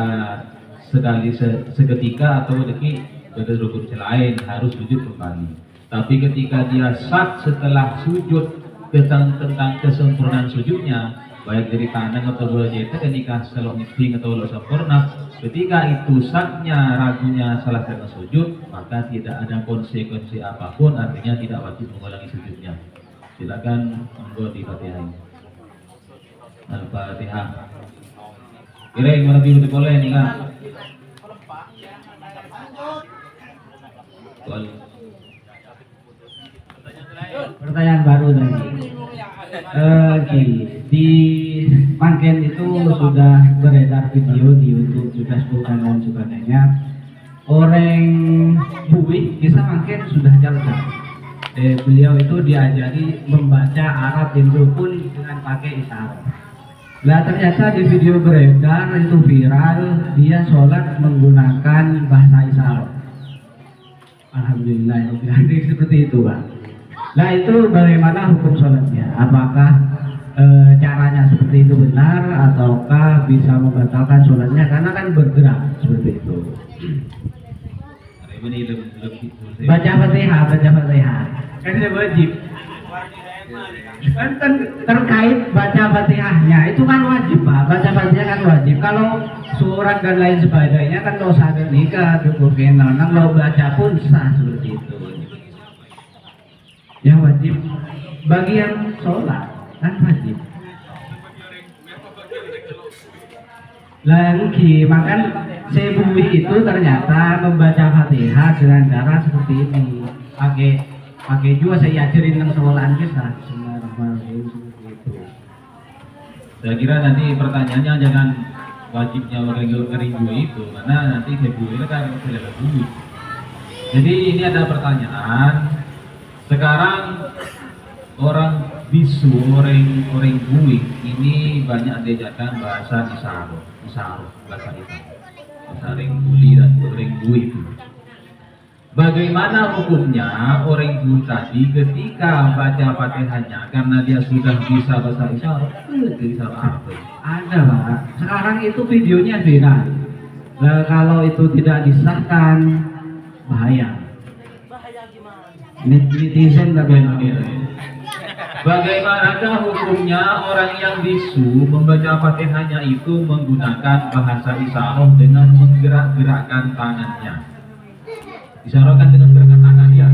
seketika atau detik pada rukun lain harus sujud kembali. Tapi ketika dia sak setelah sujud tentang kesempurnaan sujudnya, baik dari tangan atau bola jeta ketika selok nyeting atau bola sempurna, ketika itu saknya ragunya salah karena sujud, maka tidak ada konsekuensi apapun, artinya tidak wajib mengulangi sujudnya. Silakan monggo di-Fatihah. Al-Fatihah. Kira yang mana biru boleh nih kan?
Pertanyaan baru tadi. Di Pangken itu sudah beredar video di YouTube, di Facebook dan sebagainya. Orang Buwi kisah Pangken sudah jalan. Beliau itu diajari membaca Arab itu pun dengan pakai isyarat. Nah ternyata di video beredar itu viral, dia sholat menggunakan bahasa isyarat. Alhamdulillah, seperti itu Pak. Nah itu bagaimana hukum sholatnya? Apakah caranya seperti itu benar ataukah bisa membatalkan sholatnya? Karena kan bergerak seperti itu. Baca Fatihah, kan wajib. Kan terkait baca Fatihahnya itu kan wajib Pak. Baca Fatihah kan wajib. Kalau surat dan lain sebagainya kan kalau sadar nikah cukup kenal. Kalau baca pun sah seperti itu. Yang wajib bagi yang sholat kan wajib. Lagi makan Sebui itu ternyata membaca Fatihah dengan cara seperti ini. Pakai juga saya ajarin yang sekolahan kita. Bismillahirrahmanirrahim seperti itu.
Saya kira nanti pertanyaannya jangan wajibnya orang ngerindu itu, karena nanti Sebui itu kan tidak dulu. Jadi ini ada pertanyaan. Sekarang orang bisu, orang buik ini banyak diajarkan bahasa isyarat, bahasa orang buli dan orang buik. Bagaimana hukumnya orang buik tadi ketika baca Fatihahnya karena dia sudah bisa bahasa isyarat? Bisa apa?
Ada Pak. Sekarang itu videonya viral. Nah, kalau itu tidak disahkan bahaya. Netizen
bagaimanakah hukumnya orang yang bisu membaca Fatihahnya itu menggunakan bahasa isyarat dengan menggerak-gerakkan tangannya? Isyaratkan dengan gerakan tangan ya.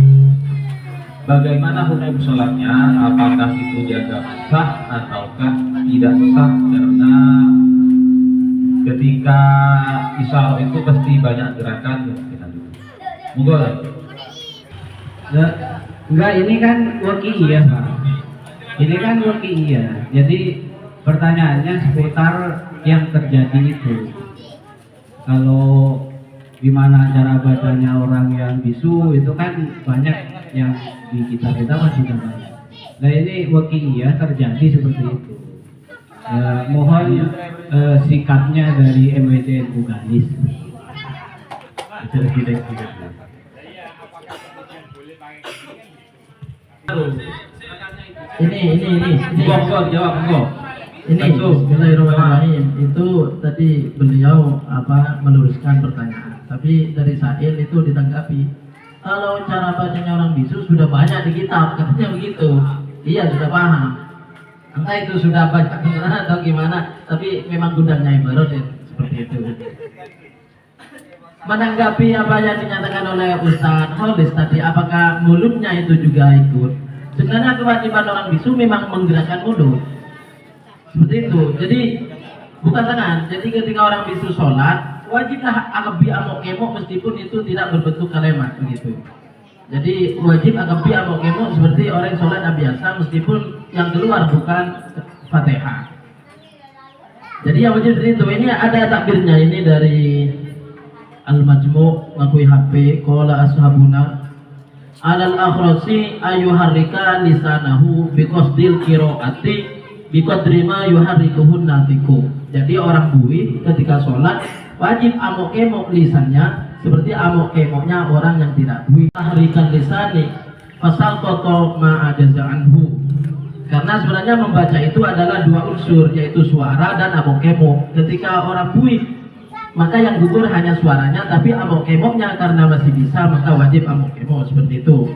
Bagaimana hukum sholatnya? Apakah itu jaga sah ataukah tidak sah? Karena ketika isyarat itu pasti banyak gerakan. Monggo.
Enggak, ini kan waqi'iyah Pak. Ini kan waqi'iyah. Jadi pertanyaannya seputar yang terjadi itu. Kalau gimana cara bacanya orang yang bisu itu kan banyak yang di kita kan sudah banyak. Nah ini waqi'iyah terjadi seperti itu. Mohon sikapnya dari MWTN Ganis.
Ini
jawab monggo.
Ini Bismillahirrahmanirrahim. Itu tadi beliau meluruskan pertanyaan, tapi dari Sail itu ditanggapi, kalau cara bacanya orang bisu sudah banyak di kitab, katanya begitu. Iya sudah paham.
Entah itu sudah banyak beneran atau gimana, tapi memang gudangnya ibarat ya, seperti itu. Menanggapi apa yang dinyatakan oleh Ustadz Kholis tadi, apakah mulutnya itu juga ikut? Sebenarnya kewajiban orang bisu memang menggerakkan mulut, seperti itu. Jadi bukan tangan. Jadi ketika orang bisu sholat, wajiblah akabi amok kemok meskipun itu tidak berbentuk kalimat begitu. Jadi wajib akabi amok kemok seperti orang sholat biasa meskipun yang keluar bukan Fatihah. Jadi yang wajib seperti itu. Ini ada takbirnya, ini dari Al-Majmu' ngakui HP qala ashabuna alal akhrasi ayuharrika lisanahu biqasdil qiraati biqadri ma yuharrikuhun nafiku. Jadi orang bui ketika sholat wajib amok kemok lisannya seperti amok kemoknya orang yang tidak bui. Tahrikan lisani fasal toto ma'ajaza anhu. Karena sebenarnya membaca itu adalah dua unsur, yaitu suara dan amok kemok. Ketika orang bui maka yang gugur hanya suaranya, tapi amok kemoknya karena masih bisa maka wajib amok kemok, seperti itu.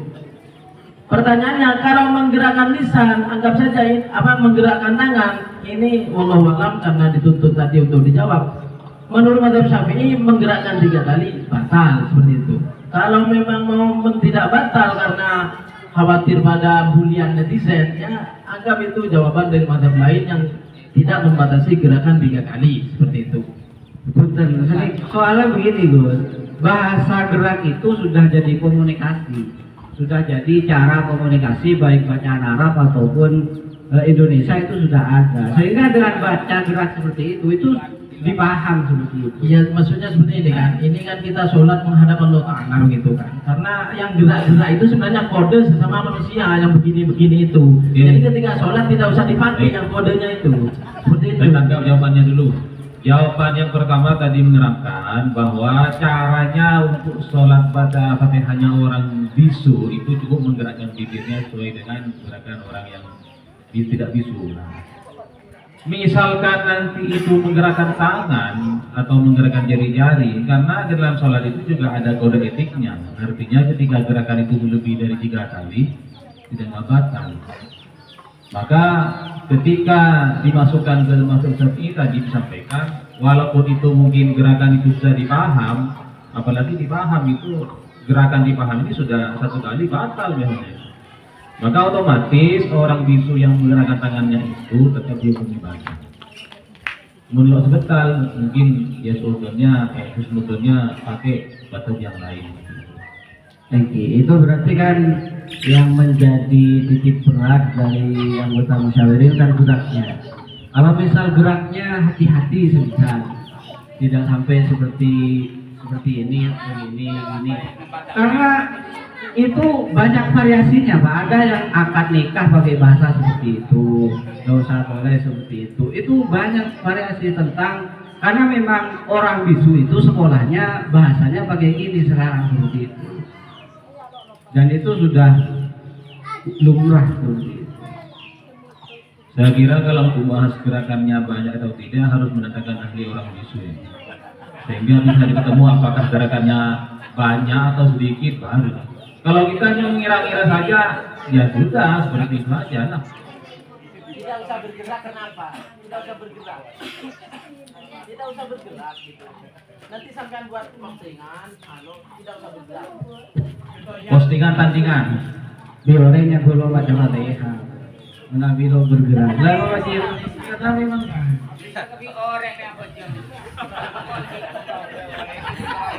Pertanyaannya, kalau menggerakkan lisan, anggap saja menggerakkan tangan, ini wallahu alam karena dituntut tadi untuk dijawab. Menurut mazhab Syafi'i menggerakkan 3 kali batal, seperti itu. Kalau memang mau tidak batal karena khawatir pada bulian netizen, ya anggap itu jawaban dari mazhab lain yang tidak membatasi gerakan 3 kali, seperti itu.
Betul, soalnya begini Gus, bahasa gerak itu sudah jadi komunikasi, sudah jadi cara komunikasi baik bacaan Arab ataupun Indonesia itu sudah ada, sehingga dengan baca gerak seperti itu dipaham seperti itu.
Iya, maksudnya seperti ini kan kita sholat menghadap Allah Ta'ala gitu kan, karena yang gerak-gerak itu sebenarnya kode sesama manusia yang begini-begini itu. Jadi ketika sholat tidak usah dipakai yang kodenya itu, seperti itu.
Saya tangkap jawabannya dulu. Jawaban yang pertama tadi menerangkan bahwa caranya untuk sholat pada Fatihahnya orang bisu itu cukup menggerakkan bibirnya sesuai dengan gerakan orang yang tidak bisu. Misalkan nanti itu menggerakkan tangan atau menggerakkan jari-jari, karena di dalam sholat itu juga ada kode etiknya. Artinya ketika gerakan itu lebih dari 3 kali tidak batal. Maka ketika dimasukkan ke masuk Syafi'i tadi disampaikan, walaupun itu mungkin gerakan itu sudah dipaham, apalagi dipaham itu gerakan dipaham ini sudah 1 kali batal biasanya. Maka otomatis orang bisu yang menggerakkan tangannya itu tetap dihukumi batal. Menurut sebetal mungkin ya sebetulnya pakai batas yang lain.
Itu berarti kan yang menjadi titik berat dari anggota musyawirin kan geraknya. Kalau misal geraknya hati-hati semisal, tidak sampai seperti ini. Karena itu banyak variasinya, Pak. Ada yang akad nikah pakai bahasa seperti itu, dosa boleh seperti itu. Itu banyak variasi tentang, karena memang orang bisu itu sekolahnya bahasanya pakai gini sekarang seperti itu. Dan itu sudah lumrah seperti itu.
Saya kira kalau membahas gerakannya banyak atau tidak harus mendatangkan ahli orang bisu ya. Sehingga bisa ketemu apakah gerakannya banyak atau sedikit baru. Kalau kita hanya mengira-ngira saja, ya sudah seperti itu saja lah.
Tidak usah bergerak, kenapa? Tidak usah bergerak. Tidak usah bergerak gitu. Nanti sampean buat postingan, tidak usah bergerak.
Postingan tandingan.
Biorenya belum baca Fatihah, mengambil bergerak. Lalu wajib kata memang.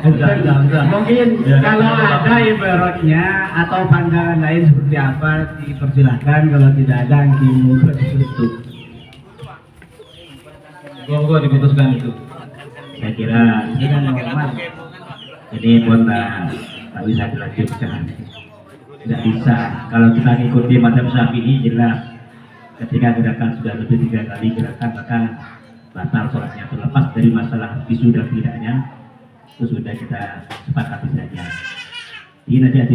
Mungkin kalau ada ibaratnya atau pandangan lain seperti apa dipersilahkan, kalau tidak ada mungkin ditutup.
Gua diputuskan itu.
Saya kira ini kan normal. Jadi pun tak bisa dilanjutkan. Tidak bisa. Kalau kita mengikuti mazhab Syafi'i jelas ketika gerakan sudah lebih 3 kali gerakan maka batal sholatnya, terlepas dari masalah bisu dan tidaknya itu sudah kita sepakati saja. Ini nanti ada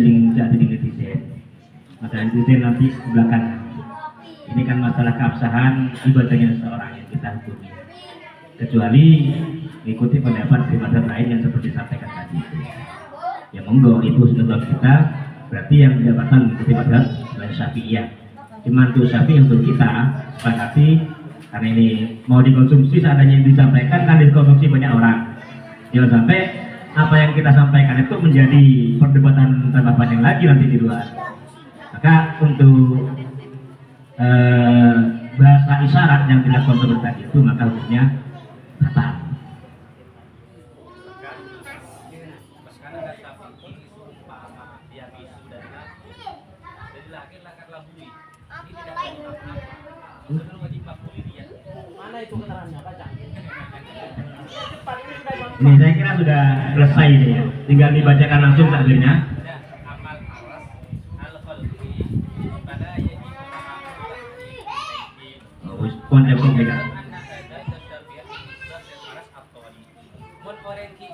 netizen. Masalah netizen nanti ke belakang. Ini kan masalah keabsahan ibadahnya seseorang yang kita hukumi. Kecuali mengikuti pendapat dari mazhab lain yang seperti sampaikan tadi itu. Ya monggo, itu sudah kita. Berarti yang tidak batal mengikuti mazhab Syafi'iyah. Cuman itu sapi untuk kita sepakati karena ini mau dikonsumsi seadanya yang disampaikan kan dikonsumsi banyak orang. Jangan sampai apa yang kita sampaikan itu menjadi perdebatan tambah panjang lagi nanti di luar. Maka untuk bahasa isyarat yang dilakukan seperti tadi itu maka hukumnya batal.
Mana itu keterangannya, baca.
Ini saya kira sudah selesai ini ya. Tinggal dibacakan langsung takbirnya.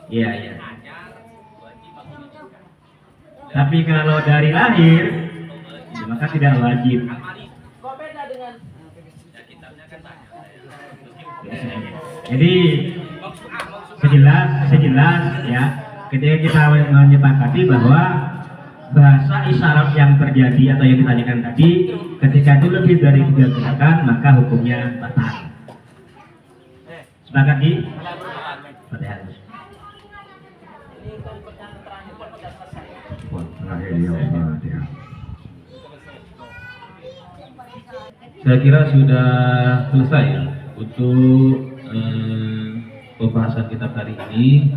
Iya, iya. Tapi kalau dari lahir, maka tidak wajib.
Kok beda dengan
Jadi sejelas ya, ketika kita menyepakati bahwa bahasa isyarat yang terjadi atau yang ditanyakan tadi, ketika itu lebih dari 3 gerakan maka hukumnya batal. Sepakat di? Fatihah.
Terakhir ya Fatihah.
Saya kira sudah selesai ya untuk pembahasan kita kali ini,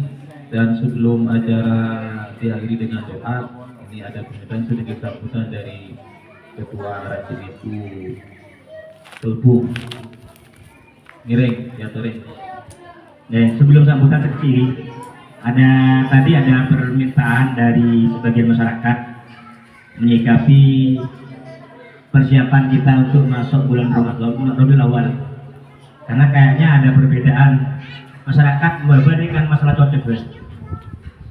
dan sebelum acara diakhiri dengan doa, ini ada pernyataan sedikit sambutan dari Ketua Rajin itu Telbu Ngiring ya Tore.
Sebelum sambutan kecil, tadi ada permintaan dari sebagian masyarakat menyikapi persiapan kita untuk masuk bulan Rabiul Awal. Karena kayaknya ada perbedaan masyarakat membandingkan masalah cocok guys.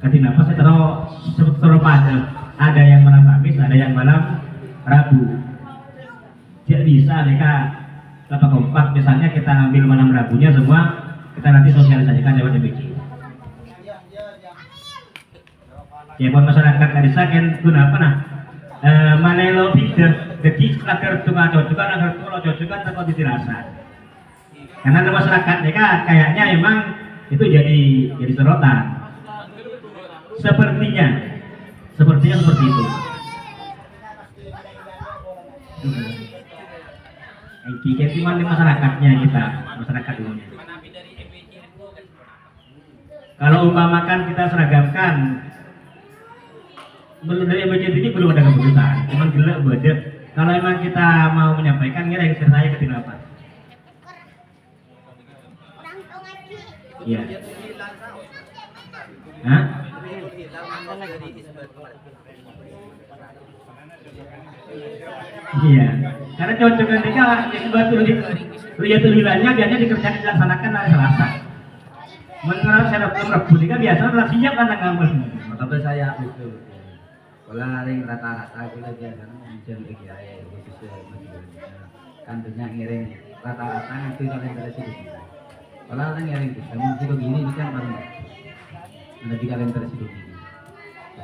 Kenapa saya taruh pada ada yang malam Kamis, ada yang malam Rabu. Tidak bisa mereka dapat kompak. Misalnya kita ambil malam Rabunya semua, kita nanti sosialisasikan lewat MBC. Ya buat masyarakat tadi saken kenapa nah manelo bida jadi agar tukang cocokan agar tukang cocokan tanpa dirasa. Karena ada masyarakat mereka kayaknya emang itu jadi sorotan. Sepertinya seperti itu. Yang cuma di masyarakatnya kita, masyarakat umumnya. Kalau umpamakan kita seragamkan, belum dari MBC ini belum ada keputusan, cuman gila budget. Kalau emang kita mau menyampaikan, kira yang saya kenapa? Iya. Hah? Iya. Karena cocok ketika isbatul hilalnya biasanya dilaksanakan hari Selasa. Menurut saya Rabu ini kan biasa adalah siap kan tanggal
Tapi saya itu kalau ring rata-rata kita biasanya menjam kiai bisa kan banyak ngiring rata-rata itu kalender sih. Kalau orang ngiring kita mungkin begini kan baru ada di kalender sih begini.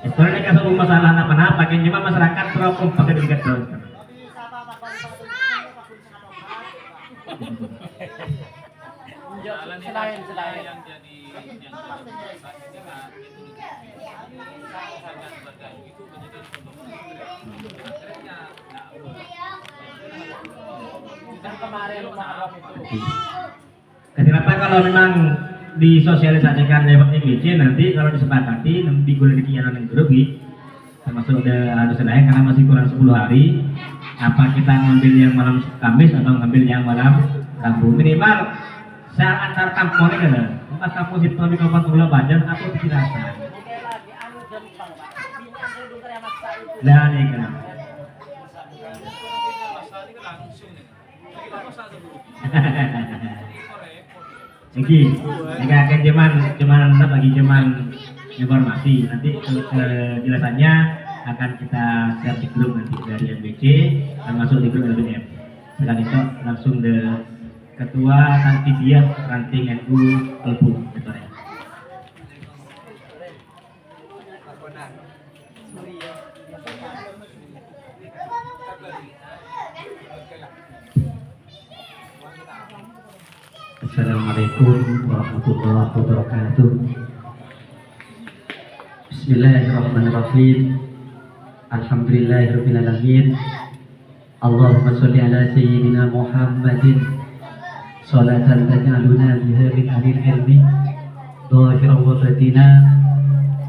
Soalnya kalau masalah apa-apa, kayaknya cuma masyarakat terlalu pakai dekat terus.
selain kan kemarin malam itu.
Kenapa kalau memang disosialisasikan lewat MBC nanti kalau disepakati nanti boleh dikiaran yang grogi termasuk harus selesai karena masih kurang 10 hari. Apa kita ngambil yang malam Kamis atau ngambil yang malam Rabu? Minimal saya antar kampungnya kan, tempat kampung situ di Kabupaten Pulau Banjar atau di Cirasa. Nah ini kan. Jadi, jika akan cuman bagi informasi nanti jelasannya akan kita share di grup nanti dari MBC dan masuk di grup LBM. Setelah itu langsung ke Ketua Tanfidiyah Ranting NU Telbu.
Assalamualaikum warahmatullahi wabarakatuh. Bismillahirrahmanirrahim. Alhamdulillahirabbil alamin. Allahumma sholli ala sayyidina Muhammadin salatan taj'aluna biha min ahlil ilmi dhahiran wa batina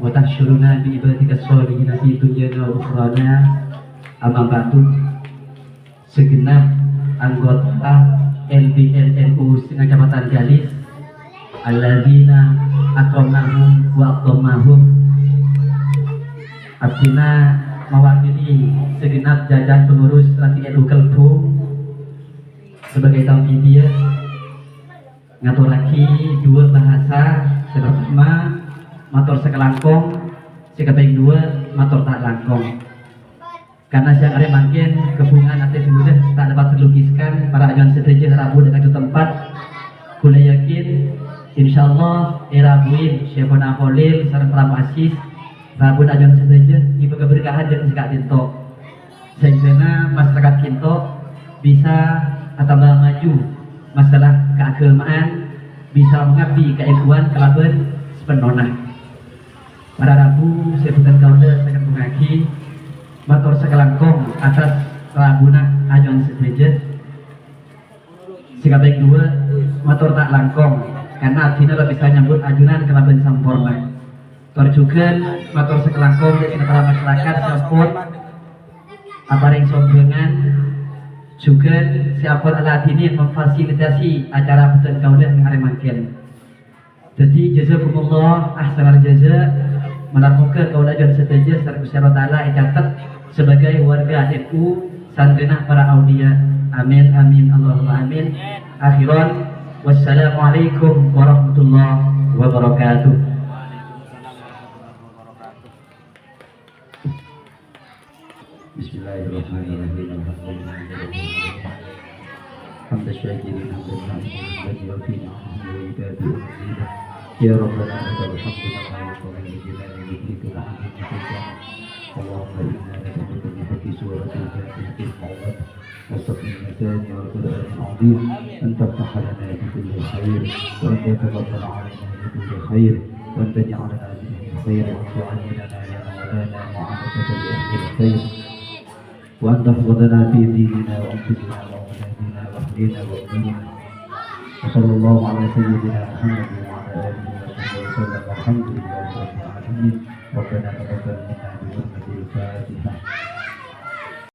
wa tahsyuruna bi ibadika sholihin fi dunyana wa ukhrana. Amma ba'du. Segenap anggota LBNNU Kecamatan Galis alladzina akramnahum wa aqdamahum, abdina mewakili segenap jajan pengurus Ranting NU Kelbum sebagai tauhidiyah ngaturaki dua bahasa. Pertama matur sekelangkong, sekaping dua matur tak langkong. Karena siang hari makin kebungan nanti dulu tak dapat terlukiskan para ajuan setuju Rabu dekat tempat. Kula yakin insyaallah Rabuin Syekhona Khalil sareng para muassis Rabu ajuan setuju ibu keberkahan dan segala tinto sehingga masyarakat kinto bisa tambah maju masalah keagamaan, bisa mengabdi keilmuan kelaban sepenonah. Para Rabu sebutan kaula sangat mengaki matur sekelangkong atas Rabuna ajuan setuju. Sikaping dua matur tak langkong karena abdina bisa nyambut ajunan kelaban sampurna. Tur juga matur sekelangkong dari para masyarakat sampun aparing sombongan juga siapun aladini memfasilitasi acara pesan kaulah yang hari makin. Jadi jazakumullah ahsanal jaza melakukan kaulah ajuan setuju serta Gusti Allah Taala catat sebagai warga NU santrina para aulia. Amin amin Allahumma amin. Akhiran wassalamualaikum warahmatullahi wabarakatuh.
Bismillahirrahmanirrahim. Hamdan syakirin hamdan hamdan wa fina wa ibadu ya rabbana lakal hamdu kama yanbaghi li jalali wajhika wa 'azimati Allahumma inna nas'aluka bi haqqi suratil Fatihah Muhammad wa safil matani wal Qur'an al-'azim an taftaha lana bi kulli khair wa an tatafaddala 'alaina bi kulli khair wa an taj'alana bihi khair wa tu'ayyidana ya maulana mu'amadatan li ahli khair wa an tahfadhana fi dinina wa anfusina wa awladina wa ahlina wa umurina wa sallallahu ala sayyidina Muhammad wa ala alihi wa sahbihi wa sallam walhamdulillahi rabbil alamin. Rabbana taqabbal minna bi hurmatil Fatihah.